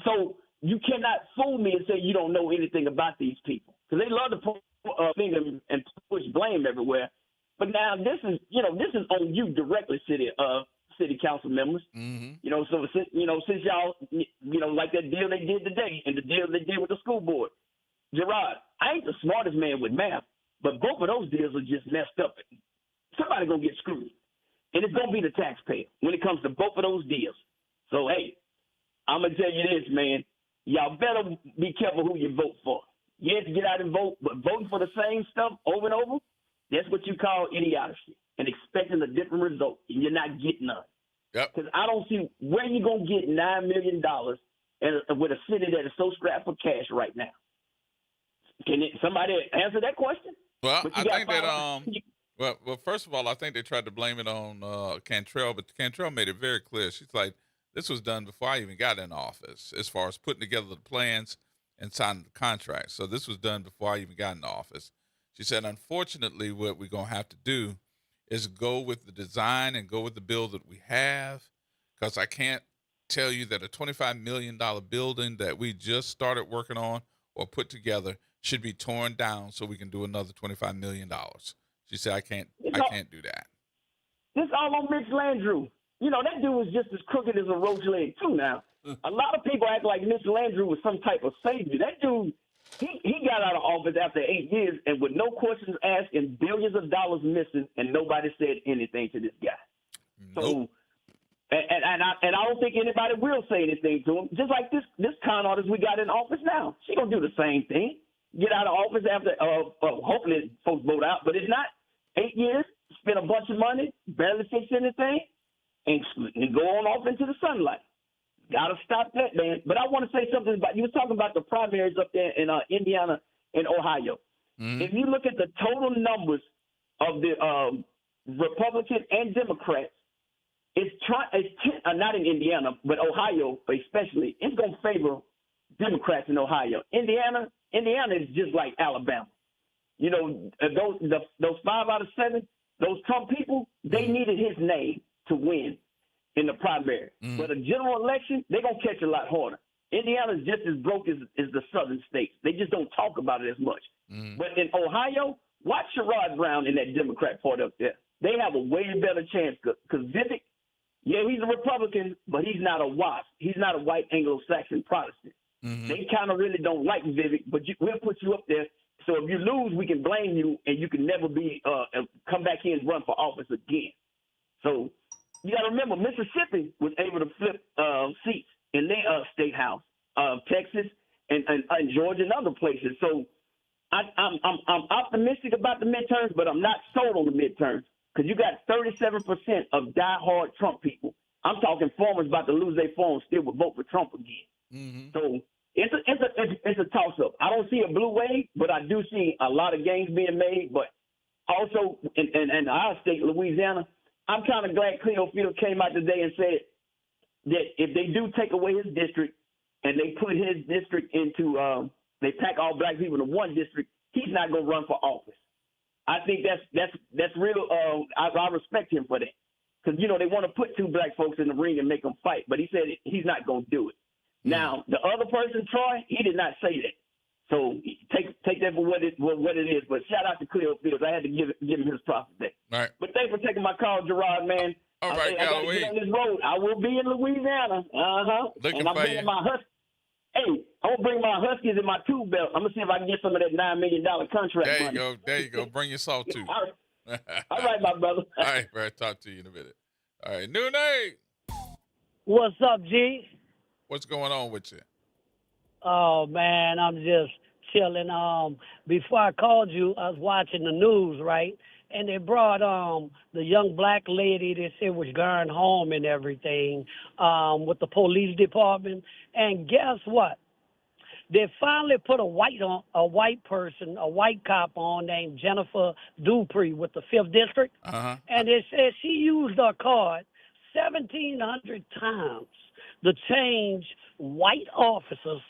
[SPEAKER 14] So you cannot fool me and say you don't know anything about these people, because they love to put finger and push blame everywhere. But now this is on you directly, city council members.
[SPEAKER 2] Mm-hmm.
[SPEAKER 14] So since y'all, like that deal they did today and the deal they did with the school board. Gerod, I ain't the smartest man with math, but both of those deals are just messed up. Somebody gonna get screwed, and it's gonna be the taxpayer when it comes to both of those deals. So hey, I'm gonna tell you this, man. Y'all better be careful who you vote for. Yes, get out and vote, but voting for the same stuff over and over, that's what you call idiocy, and expecting a different result, and you're not getting none.
[SPEAKER 2] Yep.
[SPEAKER 14] Because I don't see where you're going to get $9 million with a city that is so strapped for cash right now. Can somebody answer that question?
[SPEAKER 2] Well, I think that well, first of all, I think they tried to blame it on Cantrell, but Cantrell made it very clear. She's like, this was done before I even got in office, as far as putting together the plans and signing the contract. So this was done before I even got in office. She said, unfortunately, what we're going to have to do is go with the design and go with the bill that we have, because I can't tell you that a $25 million building that we just started working on or put together should be torn down so we can do another $25 million. She said, I can't do that.
[SPEAKER 14] This all on Mitch Landrieu. You know, that dude was just as crooked as a roach leg, too, now. A lot of people act like Mitch Landrieu was some type of savior. That dude, he got out of office after 8 years and with no questions asked and billions of dollars missing, and nobody said anything to this guy.
[SPEAKER 2] Nope.
[SPEAKER 14] So, and I don't think anybody will say anything to him. Just like this con artist we got in office now. She going to do the same thing. Get out of office after, hopefully folks vote out, but if not, 8 years, spend a bunch of money, barely fix anything, and go on off into the sunlight. Got to stop that, man. But I want to say something about, you were talking about the primaries up there in Indiana and Ohio.
[SPEAKER 2] Mm-hmm.
[SPEAKER 14] If you look at the total numbers of the Republicans and Democrats, it's not in Indiana, but Ohio especially, it's going to favor Democrats in Ohio. Indiana is just like Alabama. You know, those 5 out of 7, those Trump people, they needed his name to win in the primary. But a general election, they're going to catch a lot harder. Indiana is just as broke as the southern states. They just don't talk about it as much. But in Ohio, watch Gerod Brown in that Democrat part up there. They have a way better chance because Vivek, yeah, he's a Republican, but he's not a WASP. He's not a white Anglo-Saxon Protestant. They kind of really don't like Vivek, but we'll put you up there. So if you lose, we can blame you, and you can never be come back here and run for office again. So you got to remember, Mississippi was able to flip seats in their state house, Texas and Georgia and other places. So I'm optimistic about the midterms, but I'm not sold on the midterms because you got 37% of diehard Trump people. I'm talking farmers about to lose their farms still would vote for Trump again. So it's a toss up. I don't see a blue wave, but I do see a lot of gains being made. But also in our state, Louisiana, I'm kind of glad Cleofield came out today and said that if they do take away his district and they put his district into they pack all black people in one district, he's not going to run for office. I think that's real. I respect him for that because you know they want to put 2 black folks in the ring and make them fight, but he said he's not going to do it. Now the other person, Troy, he did not say that. So take that for what it is. But shout out to Cleo Fields. I had to give him his props today.
[SPEAKER 2] All right.
[SPEAKER 14] But thanks for taking my call, Gerard, man.
[SPEAKER 2] All right,
[SPEAKER 14] I got to get on this road. I will be in Louisiana.
[SPEAKER 2] Looking
[SPEAKER 14] and I'm
[SPEAKER 2] for
[SPEAKER 14] bringing
[SPEAKER 2] you.
[SPEAKER 14] my Huskies. Hey, I'm gonna bring my Huskies in my tube belt. I'm gonna see if I can get some of that $9 million contract money.
[SPEAKER 2] There you go. Bring your salt too.
[SPEAKER 14] All right, my brother.
[SPEAKER 2] All right, bro. Talk to you in a minute. All right, New Nate.
[SPEAKER 15] What's up, G?
[SPEAKER 2] What's going on with you?
[SPEAKER 15] Oh man, I'm just chilling. Before I called you, I was watching the news, right? And they brought the young black lady they said was going home and everything with the police department. And guess what? They finally put a white cop on named Jennifer Dupree with the 5th District. And they said she used her card 1,700 times to change white officers'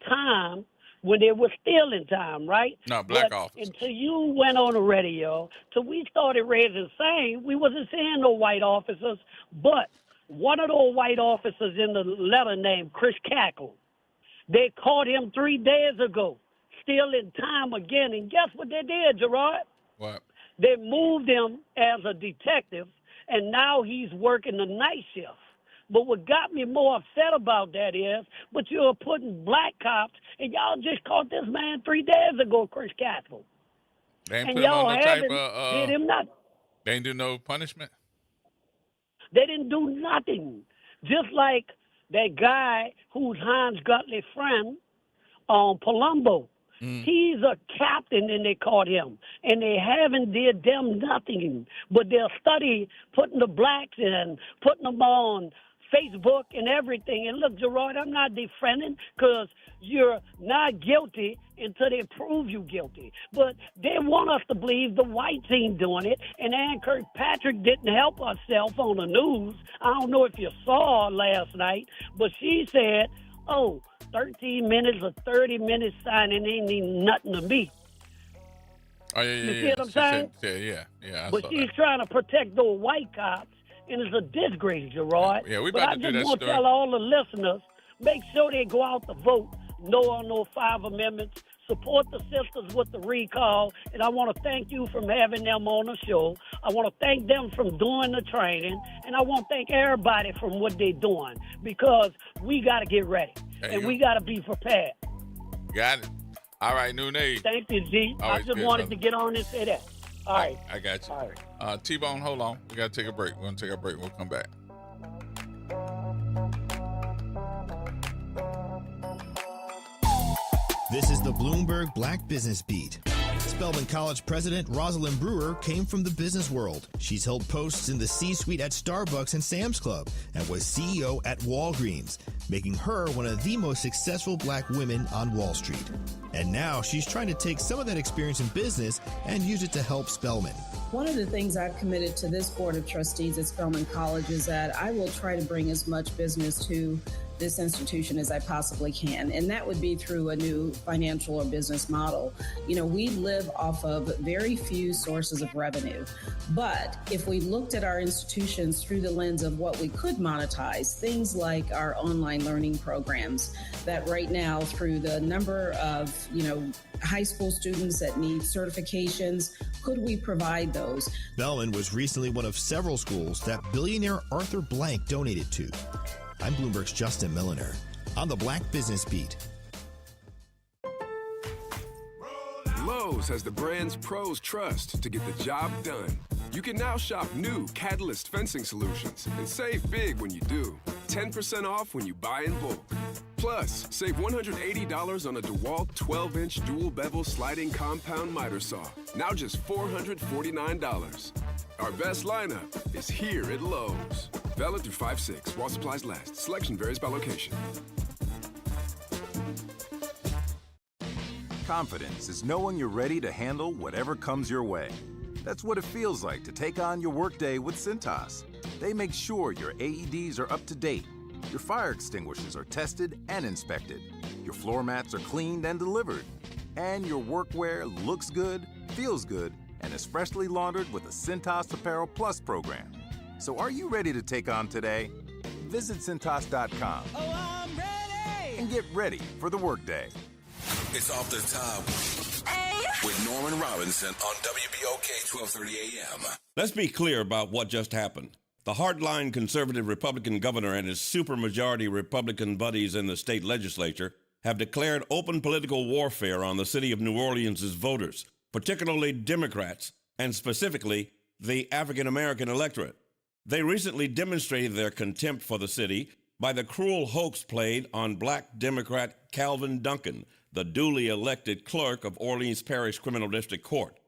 [SPEAKER 15] time when they were still in time, right?
[SPEAKER 2] No, black officers.
[SPEAKER 15] Until you went on the radio, till we started raising same, we wasn't seeing no white officers. But one of those white officers in the letter named Chris Cackle, they caught him 3 days ago, still in time again. And guess what they did, Gerard?
[SPEAKER 2] What?
[SPEAKER 15] They moved him as a detective, and now he's working the night shift. But what got me more upset about that is, but you're putting black cops, and y'all just caught this man 3 days ago, Chris Cackle.
[SPEAKER 2] They ain't
[SPEAKER 15] And
[SPEAKER 2] put him
[SPEAKER 15] y'all
[SPEAKER 2] on no type
[SPEAKER 15] haven't did him nothing.
[SPEAKER 2] They ain't do no punishment?
[SPEAKER 15] They didn't do nothing. Just like that guy who's Hans Gutley's friend, Palumbo. He's a captain, and they caught him. And they haven't did them nothing. But they'll study putting the blacks in, putting them on Facebook and everything. And look, Gerard, I'm not defending because you're not guilty until they prove you guilty. But they want us to believe the white team doing it. And Ann Kirkpatrick didn't help herself on the news. I don't know if you saw her last night, but she said, 13 minutes or 30 minutes signing ain't even nothing to me.
[SPEAKER 2] Oh, yeah.
[SPEAKER 15] You see what I'm saying?
[SPEAKER 2] Yeah.
[SPEAKER 15] But she's trying to protect those white cops, and it's a disgrace, Gerard.
[SPEAKER 2] Yeah, we
[SPEAKER 15] but
[SPEAKER 2] about
[SPEAKER 15] I
[SPEAKER 2] to do
[SPEAKER 15] just
[SPEAKER 2] that
[SPEAKER 15] want to
[SPEAKER 2] story.
[SPEAKER 15] tell all the listeners, make sure they go out to vote. No on no 5 amendments. Support the sisters with the recall, and I want to thank you for having them on the show. I want to thank them for doing the training, and I want to thank everybody for what they're doing, because we got to get ready, and we got to be prepared.
[SPEAKER 2] Got it. All right, Nune.
[SPEAKER 15] Thank you, G. I just wanted to get on and say that. All right.
[SPEAKER 2] I got you.
[SPEAKER 15] All right.
[SPEAKER 2] T-Bone, hold on. We got to take a break. We're going to take a break. We'll come back.
[SPEAKER 16] This is the Bloomberg Black Business Beat. Spelman College president Rosalind Brewer came from the business world. She's held posts in the C-suite at Starbucks and Sam's Club and was CEO at Walgreens, making her one of the most successful black women on Wall Street. And now she's trying to take some of that experience in business and use it to help Spelman.
[SPEAKER 17] One of the things I've committed to this board of trustees at Spelman College is that I will try to bring as much business to this institution as I possibly can. And that would be through a new financial or business model. You know, we live off of very few sources of revenue. But if we looked at our institutions through the lens of what we could monetize, things like our online learning programs, that right now through the number of, high school students that need certifications, could we provide those?
[SPEAKER 16] Spelman was recently one of several schools that billionaire Arthur Blank donated to. I'm Bloomberg's Justin Milliner on the Black Business Beat.
[SPEAKER 18] Lowe's has the brands pros trust to get the job done. You can now shop new Catalyst fencing solutions and save big when you do. 10% off when you buy in bulk. Plus, save $180 on a DeWalt 12-inch dual bevel sliding compound miter saw. Now just $449. Our best lineup is here at Lowe's. Valid through 5/6 while supplies last. Selection varies by location.
[SPEAKER 19] Confidence is knowing you're ready to handle whatever comes your way. That's what it feels like to take on your workday with Cintas. They make sure your AEDs are up to date, your fire extinguishers are tested and inspected, your floor mats are cleaned and delivered, and your workwear looks good, feels good, and is freshly laundered with the Cintas Apparel Plus program. So are you ready to take on today? Visit Cintas.com and get ready for the workday.
[SPEAKER 10] It's Off the Top with Norman Robinson on WBOK 1230 AM.
[SPEAKER 20] Let's be clear about what just happened. The hardline conservative Republican governor and his supermajority Republican buddies in the state legislature have declared open political warfare on the city of New Orleans' voters, particularly Democrats, and specifically the African-American electorate. They recently demonstrated their contempt for the city by the cruel hoax played on black Democrat Calvin Duncan, the duly elected clerk of Orleans Parish Criminal District Court.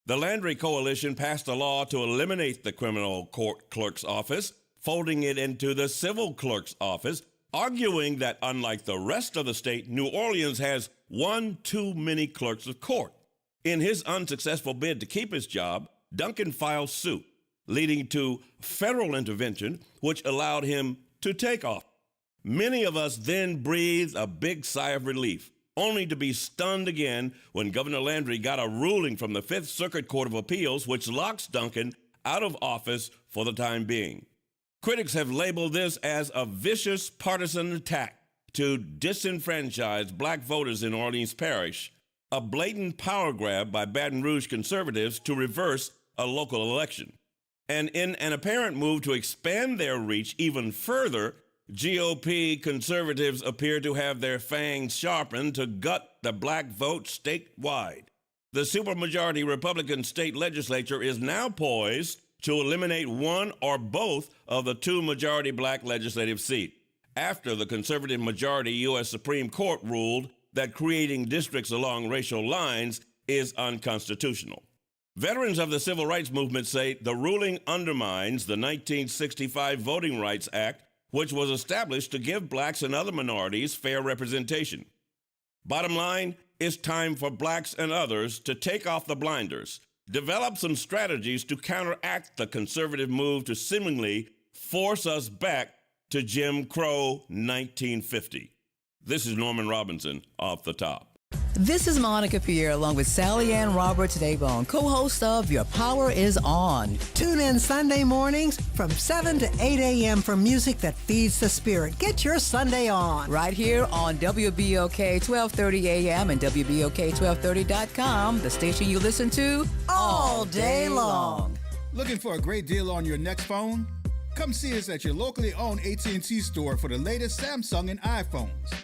[SPEAKER 20] The Landry Coalition passed a law to eliminate the criminal court clerk's office, folding it into the civil clerk's office, arguing that unlike the rest of the state, New Orleans has one too many clerks of court. In his unsuccessful bid to keep his job, Duncan filed suit, leading to federal intervention, which allowed him to take off. Many of us then breathed a big sigh of relief, only to be stunned again when Governor Landry got a ruling from the Fifth Circuit Court of Appeals which locks Duncan out of office for the time being. Critics have labeled this as a vicious partisan attack to disenfranchise black voters in Orleans Parish, a blatant power grab by Baton Rouge conservatives to reverse a local election. And in an apparent move to expand their reach even further, GOP conservatives appear to have their fangs sharpened to gut the black vote statewide. The supermajority Republican state legislature is now poised to eliminate one or both of the two majority black legislative seats, after the conservative majority U.S. Supreme Court ruled that creating districts along racial lines is unconstitutional. Veterans of the civil rights movement say the ruling undermines the 1965 Voting Rights Act, which was established to give blacks and other minorities fair representation. Bottom line, it's time for blacks and others to take off the blinders, develop some strategies to counteract the conservative move to seemingly force us back to Jim Crow 1950. This is Norman Robinson, Off the Top.
[SPEAKER 3] This is Monica Pierre along with Sally Ann Roberts Daybone, co-host of Your Power is On.
[SPEAKER 21] Tune in Sunday mornings from 7 to 8 a.m. for music that feeds the spirit. Get your Sunday on.
[SPEAKER 3] Right here on WBOK 1230 a.m. and WBOK1230.com, the station you listen to all day long.
[SPEAKER 22] Looking for a great deal on your next phone? Come see us at your locally owned AT&T store for the latest Samsung and iPhones.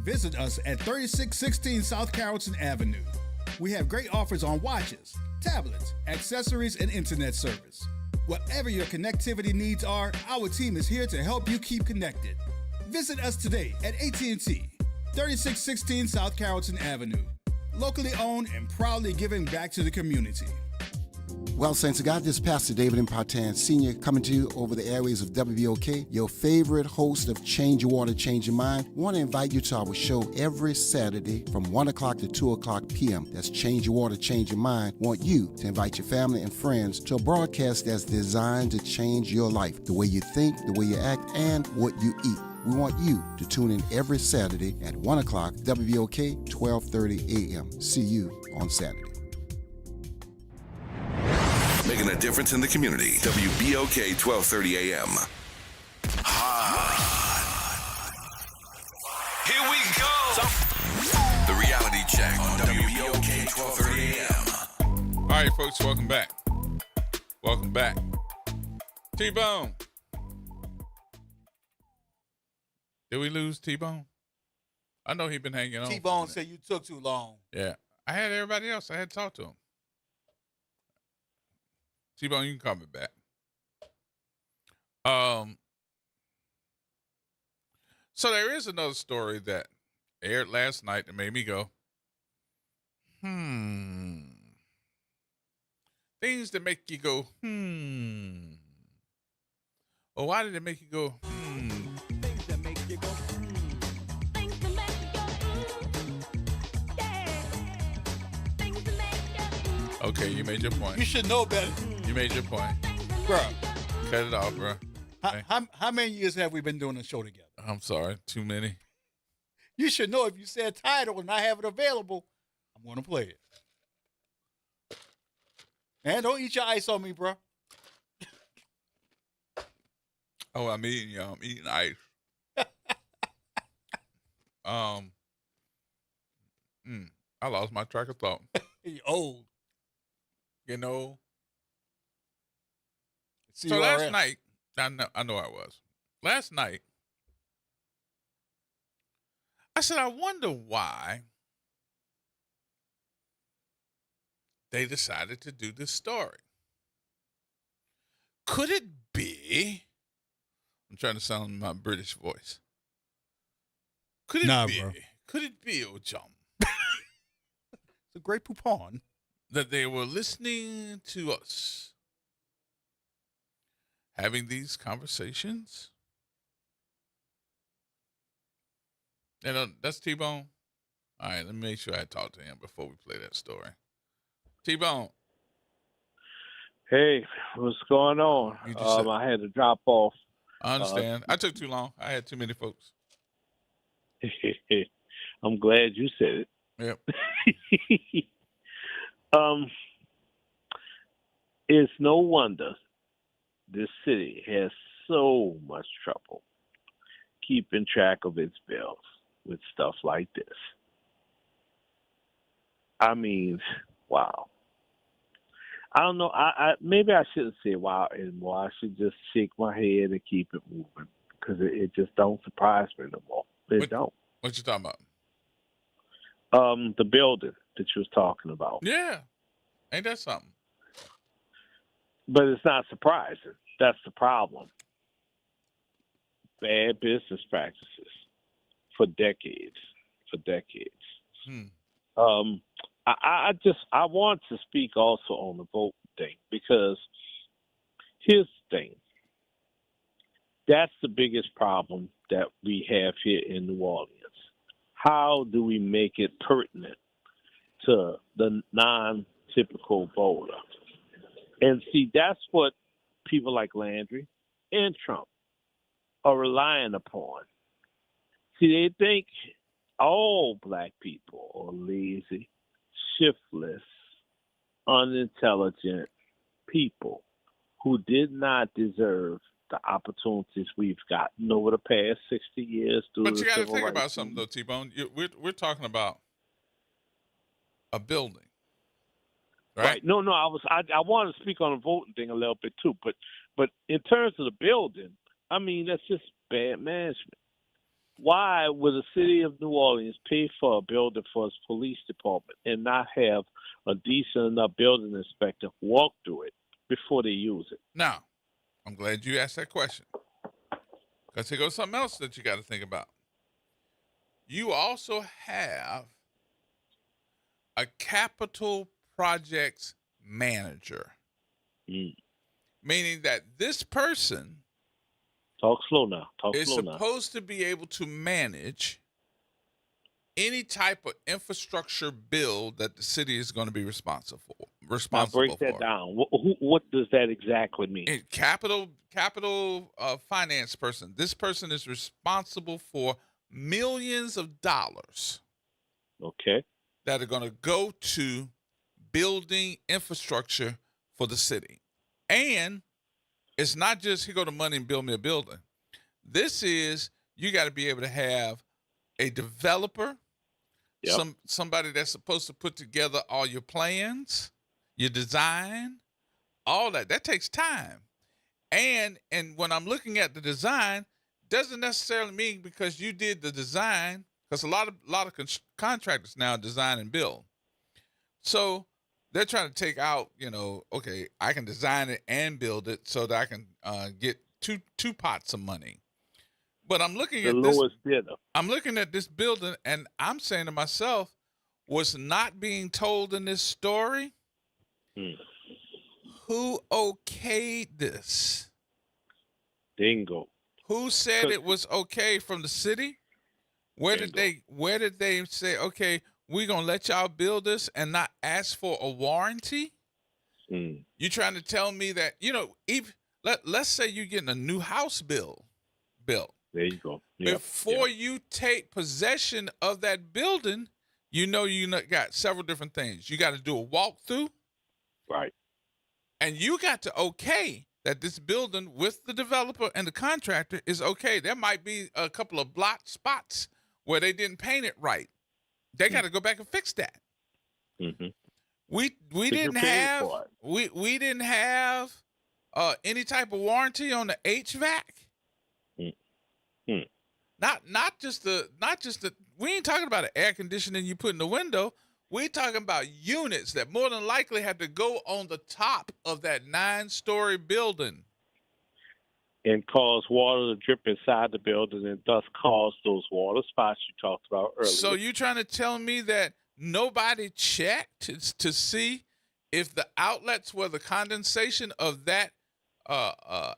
[SPEAKER 22] Visit us at 3616 South Carrollton Avenue. We have great offers on watches, tablets, accessories, and internet service. Whatever your connectivity needs are, our team is here to help you keep connected. Visit us today at AT&T, 3616 South Carrollton Avenue. Locally owned and proudly giving back to the community.
[SPEAKER 23] Well, Saints of God, this is Pastor David Impartan Sr. coming to you over the airways of WBOK, your favorite host of Change Your Water, Change Your Mind. I want to invite you to our show every Saturday from 1 o'clock to 2 o'clock p.m. That's Change Your Water, Change Your Mind. I want you to invite your family and friends to a broadcast that's designed to change your life, the way you think, the way you act, and what you eat. We want you to tune in every Saturday at 1 o'clock, WBOK, 1230 a.m. See you on Saturday.
[SPEAKER 10] Making a difference in the community. WBOK 1230 AM. Here we go. The reality check on WBOK 1230 AM.
[SPEAKER 2] All right, folks, welcome back. Welcome back. T-Bone. Did we lose T-Bone? I know he's been hanging on.
[SPEAKER 24] T-Bone said you took too long.
[SPEAKER 2] Yeah. I had everybody else. I had to talk to him. T-Bone, you can call me back. So there is another story that aired last night that made me go, Things that make you go, Well, why did it make you go,
[SPEAKER 24] Things that make you go,
[SPEAKER 26] Things that make you go, yeah. Things that make you go,
[SPEAKER 2] Okay, you made your point.
[SPEAKER 24] You should know better.
[SPEAKER 2] You made your point.
[SPEAKER 24] Bro.
[SPEAKER 2] Cut it off, bro.
[SPEAKER 24] How many years have we been doing the show together?
[SPEAKER 2] I'm sorry. Too many.
[SPEAKER 24] You should know if you said title and I have it available, I'm going to play it. And don't eat your ice on me, bro.
[SPEAKER 2] Oh, I'm eating ice. I lost my track of thought.
[SPEAKER 24] You're old.
[SPEAKER 2] You know.
[SPEAKER 24] CRF.
[SPEAKER 2] So last night, I know I was. Last night, I said, I wonder why they decided to do this story. Could it be? I'm trying to sound in my British voice. Could it be?
[SPEAKER 24] Bro.
[SPEAKER 2] Could it be, old chum?
[SPEAKER 24] It's a great poupon.
[SPEAKER 2] That they were listening to us having these conversations? And that's T-Bone. All right, let me make sure I talk to him before we play that story. T-Bone.
[SPEAKER 27] Hey, what's going on? I had to drop off.
[SPEAKER 2] I understand. I took too long. I had too many folks.
[SPEAKER 27] I'm glad you said it.
[SPEAKER 2] Yep.
[SPEAKER 27] It's no wonder this city has so much trouble keeping track of its bills with stuff like this. I mean, wow. I don't know. I maybe I shouldn't say wow anymore. I should just shake my head and keep it moving because it just don't surprise me no more. Don't.
[SPEAKER 2] What you talking about?
[SPEAKER 27] The building that you was talking about.
[SPEAKER 2] Yeah. Ain't that something?
[SPEAKER 27] But it's not surprising. That's the problem. Bad business practices for decades. I want to speak also on the vote thing because here's the thing. That's the biggest problem that we have here in New Orleans. How do we make it pertinent to the non-typical voter? And see, that's what people like Landry and Trump are relying upon. See, they think all black people are lazy, shiftless, unintelligent people who did not deserve the opportunities we've gotten over the past 60 years through
[SPEAKER 2] But
[SPEAKER 27] the
[SPEAKER 2] you got to
[SPEAKER 27] civil
[SPEAKER 2] think
[SPEAKER 27] rights
[SPEAKER 2] about something, though,
[SPEAKER 27] movement.
[SPEAKER 2] T-Bone. We're talking about a building,
[SPEAKER 27] Right. No, I want to speak on the voting thing a little bit too, but in terms of the building, I mean that's just bad management. Why would the city of New Orleans pay for a building for its police department and not have a decent enough building inspector walk through it before they use it?
[SPEAKER 2] Now, I'm glad you asked that question, because here goes something else that you got to think about. You also have a capital projects manager, meaning that this person
[SPEAKER 27] Talk slow now.
[SPEAKER 2] is supposed to be able to manage any type of infrastructure build that the city is going to be responsible
[SPEAKER 27] Now break that
[SPEAKER 2] for.
[SPEAKER 27] down. What does that exactly mean?
[SPEAKER 2] Capital finance person. This person is responsible for millions of dollars.
[SPEAKER 27] Okay.
[SPEAKER 2] That are going to go to building infrastructure for the city. And it's not just he go to money and build me a building. This is, you got to be able to have a developer, somebody that's supposed to put together all your plans, your design, all that. That takes time. And when I'm looking at the design, doesn't necessarily mean because you did the design, because a lot of contractors now design and build. So they're trying to take out, okay, I can design it and build it so that I can get two pots of money. But I'm looking at this.
[SPEAKER 27] Lowest bidder.
[SPEAKER 2] I'm looking at this building, and I'm saying to myself, what's not being told in this story? Who okayed this?
[SPEAKER 27] Bingo.
[SPEAKER 2] Who said it was okay from the city? Where did they say, okay, we're gonna let y'all build this and not ask for a warranty? You trying to tell me that, let's say you're getting a new house built.
[SPEAKER 27] There you go.
[SPEAKER 2] Before you take possession of that building, you got several different things. You got to do a walkthrough.
[SPEAKER 27] Right.
[SPEAKER 2] And you got to okay that this building with the developer and the contractor is okay. There might be a couple of blot spots where they didn't paint it right. They got to go back and fix that. We didn't have any type of warranty on the HVAC. Not just the we ain't talking about an air conditioning you put in the window. We talking about units that more than likely have to go on the top of that 9-story building
[SPEAKER 27] and cause water to drip inside the building and thus cause those water spots you talked about earlier.
[SPEAKER 2] So you trying to tell me that nobody checked to see if the outlets were the condensation of that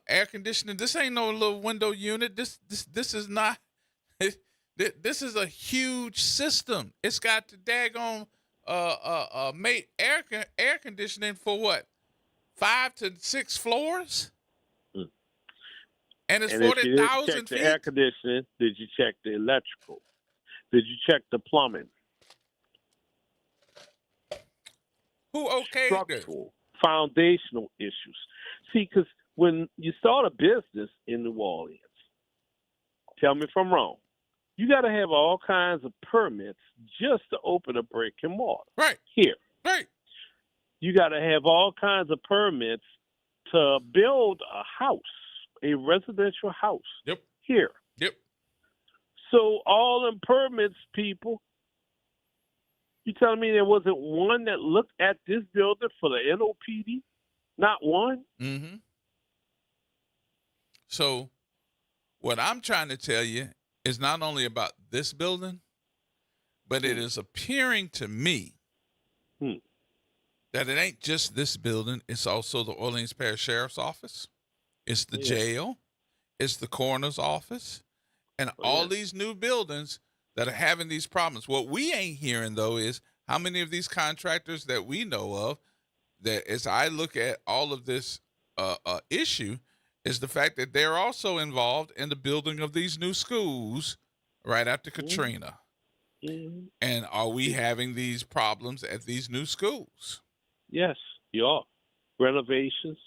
[SPEAKER 2] air conditioning? This ain't no little window unit. This is not. This is a huge system. It's got the daggone made air conditioning for what, 5 to 6 floors, and it's 40,000 feet.
[SPEAKER 27] The air conditioning. Did you check the electrical? Did you check the plumbing?
[SPEAKER 2] Who okayed
[SPEAKER 27] structural, foundational issues? See, because when you start a business in New Orleans, tell me if I'm wrong, you got to have all kinds of permits just to open a brick and mortar.
[SPEAKER 2] Right.
[SPEAKER 27] Here.
[SPEAKER 2] Right.
[SPEAKER 27] You got to have all kinds of permits to build a house, a residential house.
[SPEAKER 2] Yep.
[SPEAKER 27] Here.
[SPEAKER 2] Yep.
[SPEAKER 27] So all them permits, people, you telling me there wasn't one that looked at this building for the NOPD? Not one?
[SPEAKER 2] Mm-hmm. So what I'm trying to tell you is not only about this building, but it is appearing to me that it ain't just this building. It's also the Orleans Parish Sheriff's Office. It's the jail. It's the coroner's office. And all these new buildings that are having these problems. What we ain't hearing, though, is how many of these contractors that we know of, that as I look at all of this issue, is the fact that they're also involved in the building of these new schools right after Katrina.
[SPEAKER 27] Mhm.
[SPEAKER 2] And are we having these problems at these new schools?
[SPEAKER 27] Yes, you are. Renovations,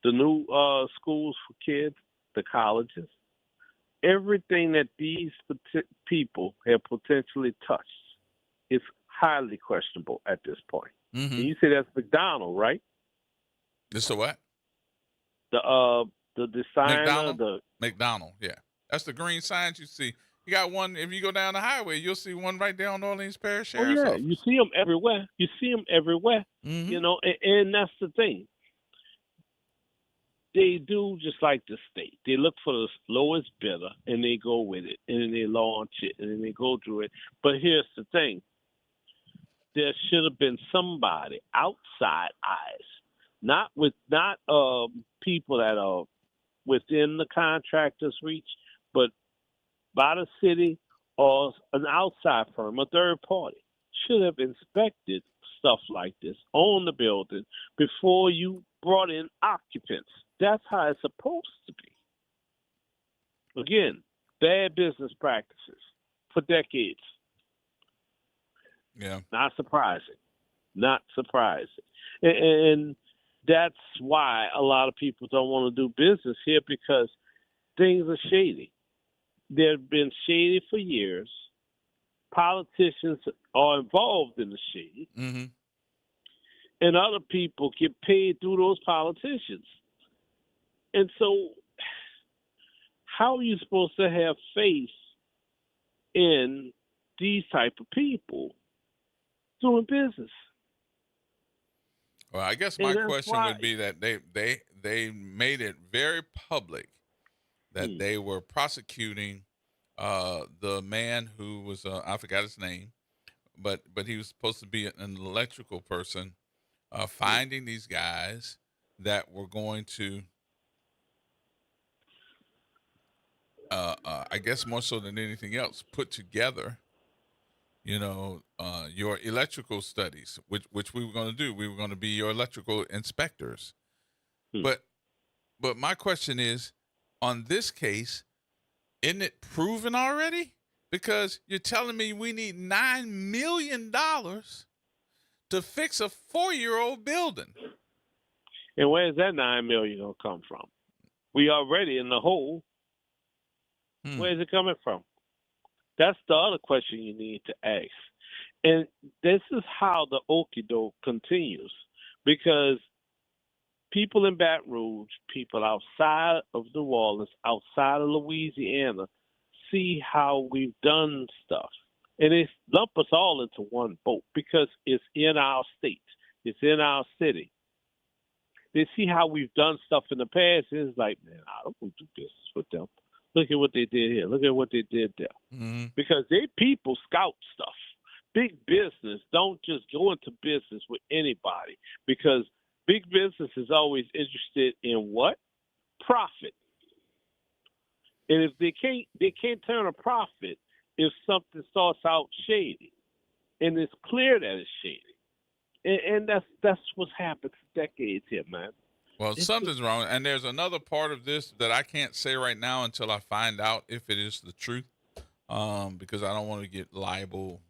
[SPEAKER 27] the new schools for kids, the colleges, everything that these people have potentially touched is highly questionable at this point.
[SPEAKER 2] Mm-hmm.
[SPEAKER 27] And you say that's McDonald, right?
[SPEAKER 2] This a what?
[SPEAKER 27] The designer,
[SPEAKER 2] McDonald? McDonald, yeah. That's the green signs you see. You got one, if you go down the highway, you'll see one right there on Orleans Parish
[SPEAKER 27] Oh
[SPEAKER 2] Sheriff's
[SPEAKER 27] yeah,
[SPEAKER 2] Office.
[SPEAKER 27] you see them everywhere. You see them everywhere.
[SPEAKER 2] Mhm.
[SPEAKER 27] You know, and that's the thing. They do just like the state. They look for the lowest bidder and they go with it, and then they launch it, and then they go through it. But here's the thing: there should have been somebody outside eyes, not people that are within the contractor's reach, but by the city or an outside firm, a third party, should have inspected stuff like this on the building before you brought in occupants. That's how it's supposed to be. Again, bad business practices for decades.
[SPEAKER 2] Yeah.
[SPEAKER 27] Not surprising. Not surprising. And that's why a lot of people don't want to do business here, because things are shady. They've been shady for years. Politicians are involved in the shady.
[SPEAKER 2] Mm-hmm.
[SPEAKER 27] And other people get paid through those politicians. And so how are you supposed to have faith in these type of people doing business?
[SPEAKER 2] Well, I guess my question would be that they made it very public that they were prosecuting the man who was I forgot his name, but he was supposed to be an electrical person, finding these guys that were going to I guess more so than anything else, put together, your electrical studies, which we were going to do. We were going to be your electrical inspectors. But my question is, on this case, isn't it proven already? Because you're telling me we need $9 million to fix a 4-year-old building.
[SPEAKER 27] And where's that $9 million gonna come from? We already in the hole. Where's it coming from? That's the other question you need to ask. And this is how the okie doke continues, because people in Baton Rouge, people outside of New Orleans, outside of Louisiana, see how we've done stuff. And they lump us all into one boat because it's in our state. It's in our city. They see how we've done stuff in the past, and it's like, man, I don't want to do business with them. Look at what they did here. Look at what they did there.
[SPEAKER 2] Mm-hmm.
[SPEAKER 27] Because they people scout stuff. Big business don't just go into business with anybody, because big business is always interested in what? Profit. And if they can't turn a profit if something starts out shady, and it's clear that it's shady. And that's what's happened for decades here, man.
[SPEAKER 2] Well, something's wrong. And there's another part of this that I can't say right now until I find out if it is the truth, because I don't want to get liable,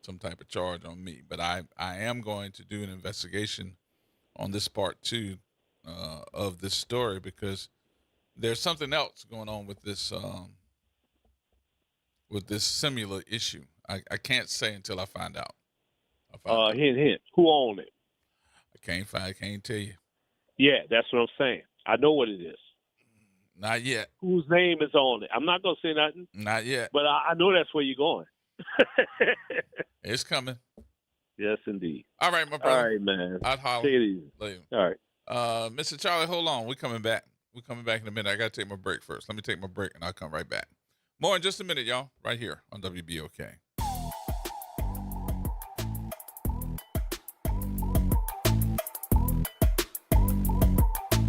[SPEAKER 2] some type of charge on me. But I am going to do an investigation on this part too of this story, because there's something else going on with this similar issue. I can't say until I find out.
[SPEAKER 27] Hint. Who owned it?
[SPEAKER 2] I can't tell you.
[SPEAKER 27] Yeah, that's what I'm saying. I know what it is.
[SPEAKER 2] Not yet.
[SPEAKER 27] Whose name is on it? I'm not going to say nothing.
[SPEAKER 2] Not yet.
[SPEAKER 27] But I know that's where you're going.
[SPEAKER 2] It's coming.
[SPEAKER 27] Yes, indeed.
[SPEAKER 2] All right, my brother.
[SPEAKER 27] All right, man.
[SPEAKER 2] I'd holler.
[SPEAKER 27] Take it easy.
[SPEAKER 2] Later.
[SPEAKER 27] All right.
[SPEAKER 2] Mr. Charlie, hold on. We're coming back. We're coming back in a minute. I got to take my break first. Let me take my break, and I'll come right back. More in just a minute, y'all, right here on WBOK.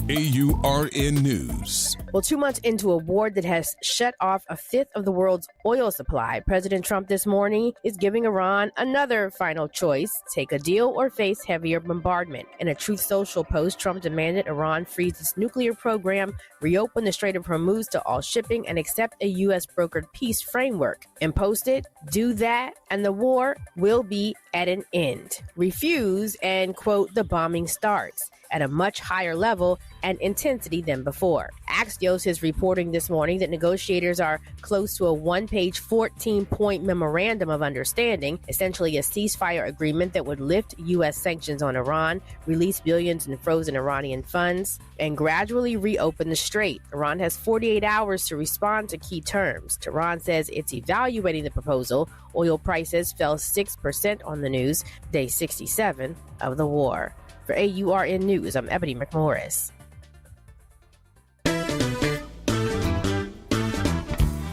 [SPEAKER 1] AURN News.
[SPEAKER 4] Well, 2 months into a war that has shut off a fifth of the world's oil supply, President Trump this morning is giving Iran another final choice: take a deal or face heavier bombardment. In a Truth Social post, Trump demanded Iran freeze its nuclear program, reopen the Strait of Hormuz to all shipping, and accept a U.S. brokered peace framework. And posted, do that, and the war will be at an end. Refuse, and, quote, the bombing starts at a much higher level and intensity than before. Axios is reporting this morning that negotiators are close to a one-page, 14-point memorandum of understanding, essentially a ceasefire agreement that would lift U.S. sanctions on Iran, release billions in frozen Iranian funds, and gradually reopen the strait. Iran has 48 hours to respond to key terms. Tehran says it's evaluating the proposal. Oil prices fell 6% on the news, day 67 of the war. For AURN News, I'm Ebony McMorris.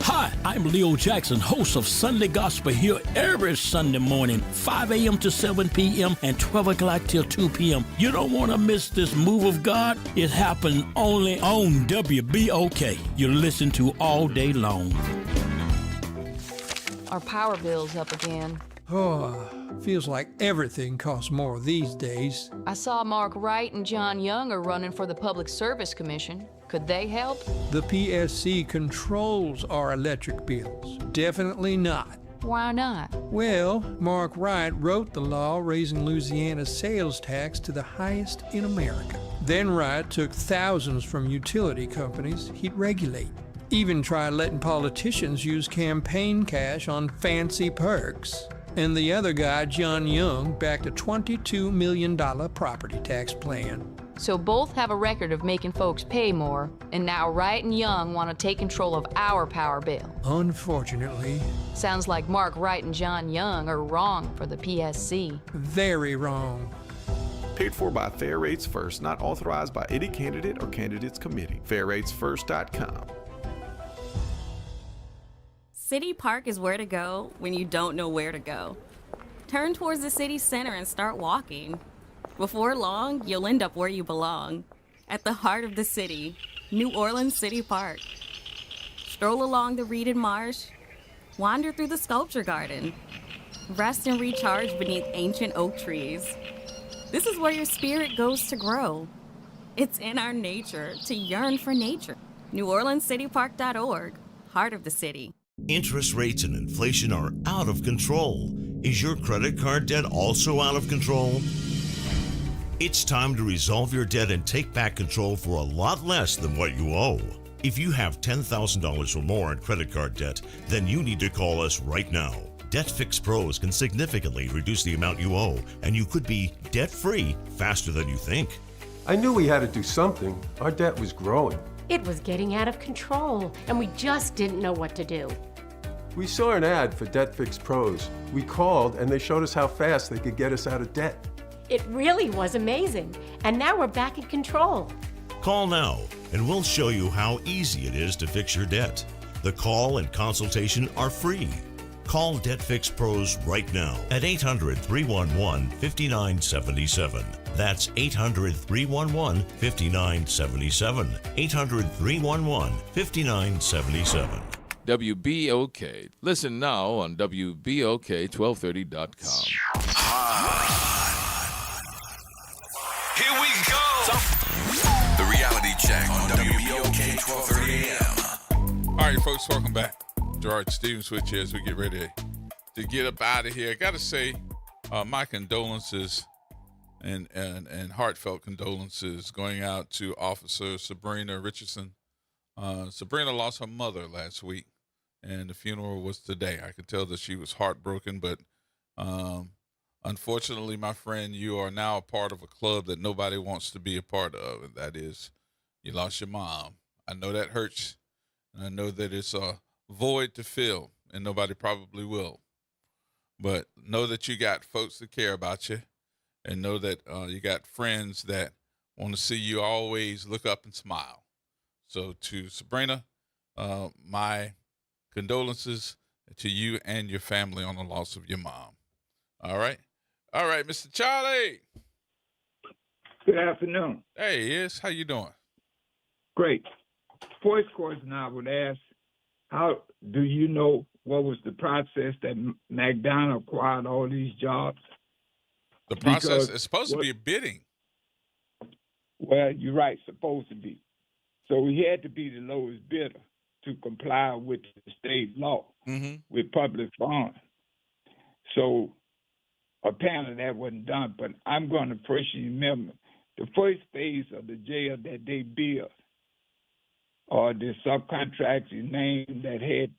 [SPEAKER 5] Hi, I'm Leo Jackson, host of Sunday Gospel here every Sunday morning, 5 a.m. to 7 p.m. and 12 o'clock till 2 p.m. You don't want to miss this move of God. It happens only on WBOK. You listen to all day long.
[SPEAKER 6] Our power bill's up again.
[SPEAKER 8] Oh, feels like everything costs more these days.
[SPEAKER 6] I saw Mark Wright and John Young are running for the Public Service Commission. Could they help?
[SPEAKER 8] The PSC controls our electric bills. Definitely not.
[SPEAKER 6] Why not?
[SPEAKER 8] Well, Mark Wright wrote the law raising Louisiana's sales tax to the highest in America. Then Wright took thousands from utility companies he'd regulate. Even tried letting politicians use campaign cash on fancy perks. And the other guy, John Young, backed a $22 million property tax plan.
[SPEAKER 6] So both have a record of making folks pay more, and now Wright and Young want to take control of our power bill.
[SPEAKER 8] Unfortunately.
[SPEAKER 6] Sounds like Mark Wright and John Young are wrong for the PSC.
[SPEAKER 8] Very wrong.
[SPEAKER 13] Paid for by Fair Rates First, not authorized by any candidate or candidates committee. FairRatesFirst.com.
[SPEAKER 9] City Park is where to go when you don't know where to go. Turn towards the city center and start walking. Before long, you'll end up where you belong, at the heart of the city, New Orleans City Park. Stroll along the reeded marsh, wander through the sculpture garden, rest and recharge beneath ancient oak trees. This is where your spirit goes to grow. It's in our nature to yearn for nature. NewOrleansCityPark.org, heart of the city.
[SPEAKER 12] Interest rates and inflation are out of control. Is your credit card debt also out of control? It's time to resolve your debt and take back control for a lot less than what you owe. If you have $10,000 or more in credit card debt, then you need to call us right now. Debt Fix Pros can significantly reduce the amount you owe, and you could be debt-free faster than you think.
[SPEAKER 28] I knew we had to do something. Our debt was growing.
[SPEAKER 29] It was getting out of control, and we just didn't know what to do.
[SPEAKER 28] We saw an ad for Debt Fix Pros. We called, and they showed us how fast they could get us out of debt.
[SPEAKER 29] It really was amazing, and now we're back in control.
[SPEAKER 12] Call now, and we'll show you how easy it is to fix your debt. The call and consultation are free. Call Debt Fix Pros right now at 800-311-5977. That's 800-311-5977. 800-311-5977.
[SPEAKER 30] WBOK. Listen now on WBOK1230.com.
[SPEAKER 10] Here we go. The reality check on WBOK 1230 AM.
[SPEAKER 2] All right, folks, welcome back. Gerard Stevens with you as we get ready to get up out of here. I got to say, my condolences and heartfelt condolences going out to Officer Sabrina Richardson. Sabrina lost her mother last week, and the funeral was today. I could tell that she was heartbroken, but unfortunately, my friend, you are now a part of a club that nobody wants to be a part of, and that is you lost your mom. I know that hurts, and I know that it's a void to fill, and nobody probably will. But know that you got folks that care about you, and know that you got friends that want to see you always look up and smile. So to Sabrina, my condolences to you and your family on the loss of your mom. All right, Mr. Charlie.
[SPEAKER 31] Good afternoon.
[SPEAKER 2] Hey, yes, how you doing?
[SPEAKER 1] Great. First question I would ask, how do you know what was the process that McDonald acquired all these jobs?
[SPEAKER 2] The process
[SPEAKER 1] Because
[SPEAKER 2] is supposed to be bidding.
[SPEAKER 1] Well, you're right, supposed to be. So he had to be the lowest bidder to comply with the state law with public funds. So apparently that wasn't done, but I'm going to first remember the first phase of the jail that they built, or the subcontractor's name that had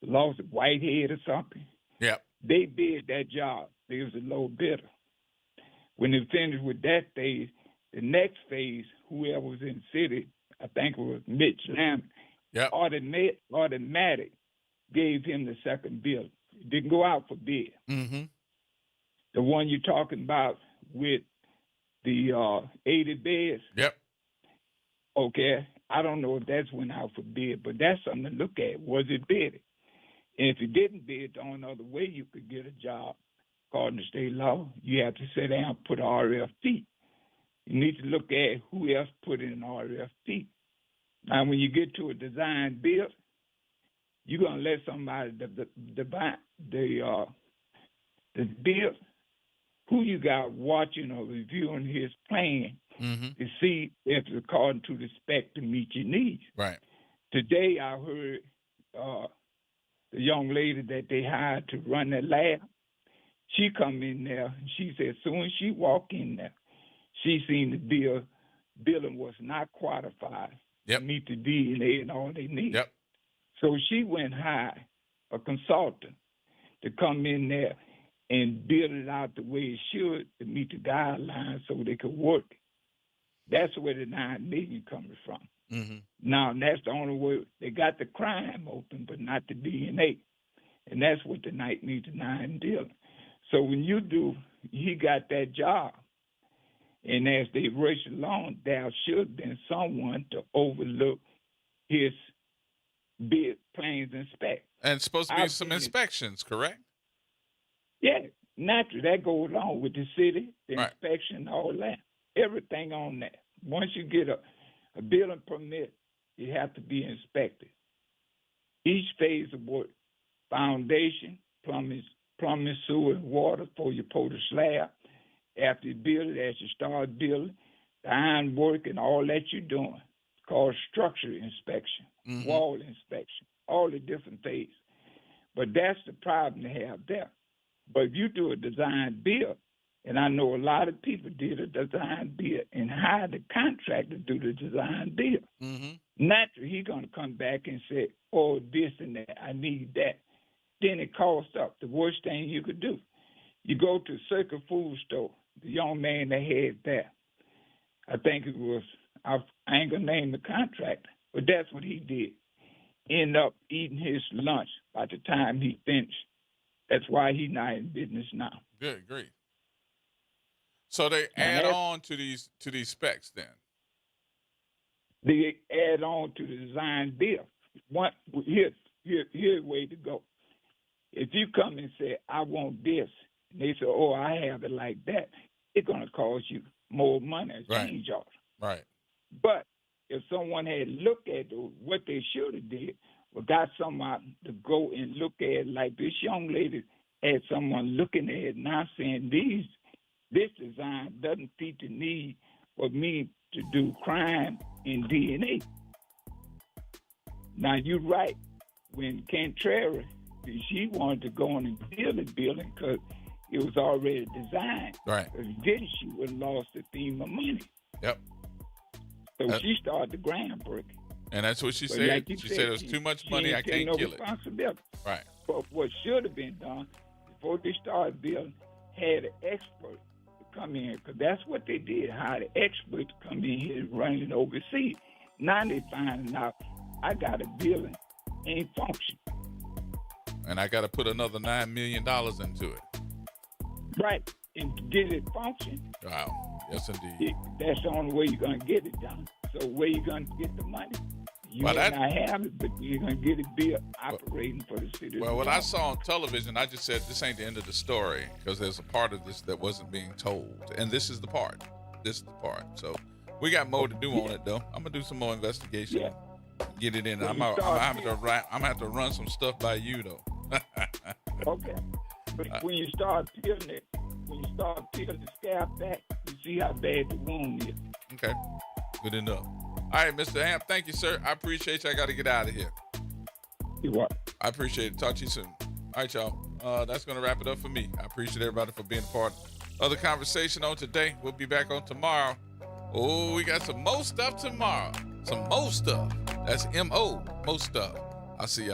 [SPEAKER 1] lost Whitehead or something.
[SPEAKER 2] Yep.
[SPEAKER 1] They bid that job. They was a low bidder. When they finished with that phase, the next phase, whoever was in the city, I think it was Mitch Lamb, automatic gave him the second bid. It didn't go out for bid. The one you're talking about with the 80 beds.
[SPEAKER 2] Yep.
[SPEAKER 1] Okay. I don't know if that's went out for bid, but that's something to look at. Was it bidded? And if you didn't bid, the only other way you could get a job, according to state law, you have to sit down and put an RFP. You need to look at who else put in an RFP. Now, when you get to a design build, you're going to let somebody the build, who you got watching or reviewing his plan to see if it's according to the spec to meet your needs.
[SPEAKER 2] Right.
[SPEAKER 1] Today, I heard the young lady that they hired to run the lab, she come in there, and she said as soon as she walked in there, she seen the building was not qualified to meet the DNA and all they need.
[SPEAKER 2] Yep.
[SPEAKER 1] So she went hire a consultant to come in there and build it out the way it should to meet the guidelines so they could work. That's where the $9 million coming from. Now, that's the only way. They got the crime open, but not the DNA. And that's what the night needs the $9 million. So when you do, he got that job. And as they rush along, there should have been someone to overlook his bid plans and specs.
[SPEAKER 2] And it's supposed to be some inspections, correct?
[SPEAKER 1] Yeah, naturally, that goes along with the city, the inspection, all that. Everything on that. Once you get a building permit, you have to be inspected. Each phase of work, foundation, plumbing, sewer, and water before you pour the slab. After you build it, as you start building, the iron work and all that you're doing. It's called structure inspection, wall inspection, all the different phases. But that's the problem they have there. But if you do a design build, and I know a lot of people did a design build and hired the contractor to do the design build. Naturally, he's going to come back and say, oh, this and that, I need that. Then it costs up. The worst thing you could do. You go to Circle Food Store, the young man that had that. I think it was, I ain't going to name the contractor, but that's what he did. End up eating his lunch by the time he finished. That's why he's not in business now.
[SPEAKER 2] Good, great. So they add on to these specs then.
[SPEAKER 1] They add on to the design build. Here's the way to go. If you come and say, I want this, and they say, oh, I have it like that, it's going to cost you more money as change order.
[SPEAKER 2] Right.
[SPEAKER 1] But if someone had looked at what they should have did, or got someone to go and look at it, like this young lady had someone looking at it now saying this design doesn't fit the need for me to do crime in DNA. Now, you're right. When Cantrera, she wanted to go on and build a building because it was already designed.
[SPEAKER 2] Right.
[SPEAKER 1] If it didn't, she would have lost the theme of money.
[SPEAKER 2] Yep.
[SPEAKER 1] So she started the groundbreaking.
[SPEAKER 2] And that's what she said.
[SPEAKER 1] Like
[SPEAKER 2] she said, there's too much money, I can't kill it. Right.
[SPEAKER 1] But what should have been done before they started building, had an expert to come in, because that's what they did, hired an expert to come in here and run it overseas. Now they finding out I got a building, ain't functioning.
[SPEAKER 2] And I got to put another $9 million into it.
[SPEAKER 1] Right. And get it function.
[SPEAKER 2] Wow. Yes, indeed.
[SPEAKER 1] That's the only way you're going to get it done. So where you going to get the money? You may not have it, but you're going to get it built operating for the city.
[SPEAKER 2] Well, what I saw on television, I just said this ain't the end of the story because there's a part of this that wasn't being told. And this is the part. This is the part. So We got more to do on it though. I'm gonna do some more investigation.
[SPEAKER 1] Yeah.
[SPEAKER 2] Get it in.
[SPEAKER 1] When
[SPEAKER 2] I'm
[SPEAKER 1] you
[SPEAKER 2] gonna
[SPEAKER 1] start
[SPEAKER 2] have to run some stuff by you though.
[SPEAKER 1] Okay. But when you start peeling the scab back, you see how bad the wound is.
[SPEAKER 2] Okay. Good enough. All right, Mr. Hamp, thank you, sir. I appreciate you. I got to get out of here.
[SPEAKER 1] You what?
[SPEAKER 2] I appreciate it. Talk to you soon. All right, y'all. That's going to wrap it up for me. I appreciate everybody for being a part of the conversation on today. We'll be back on tomorrow. Oh, we got some more stuff tomorrow. Some more stuff. That's M-O, most stuff. I'll see y'all.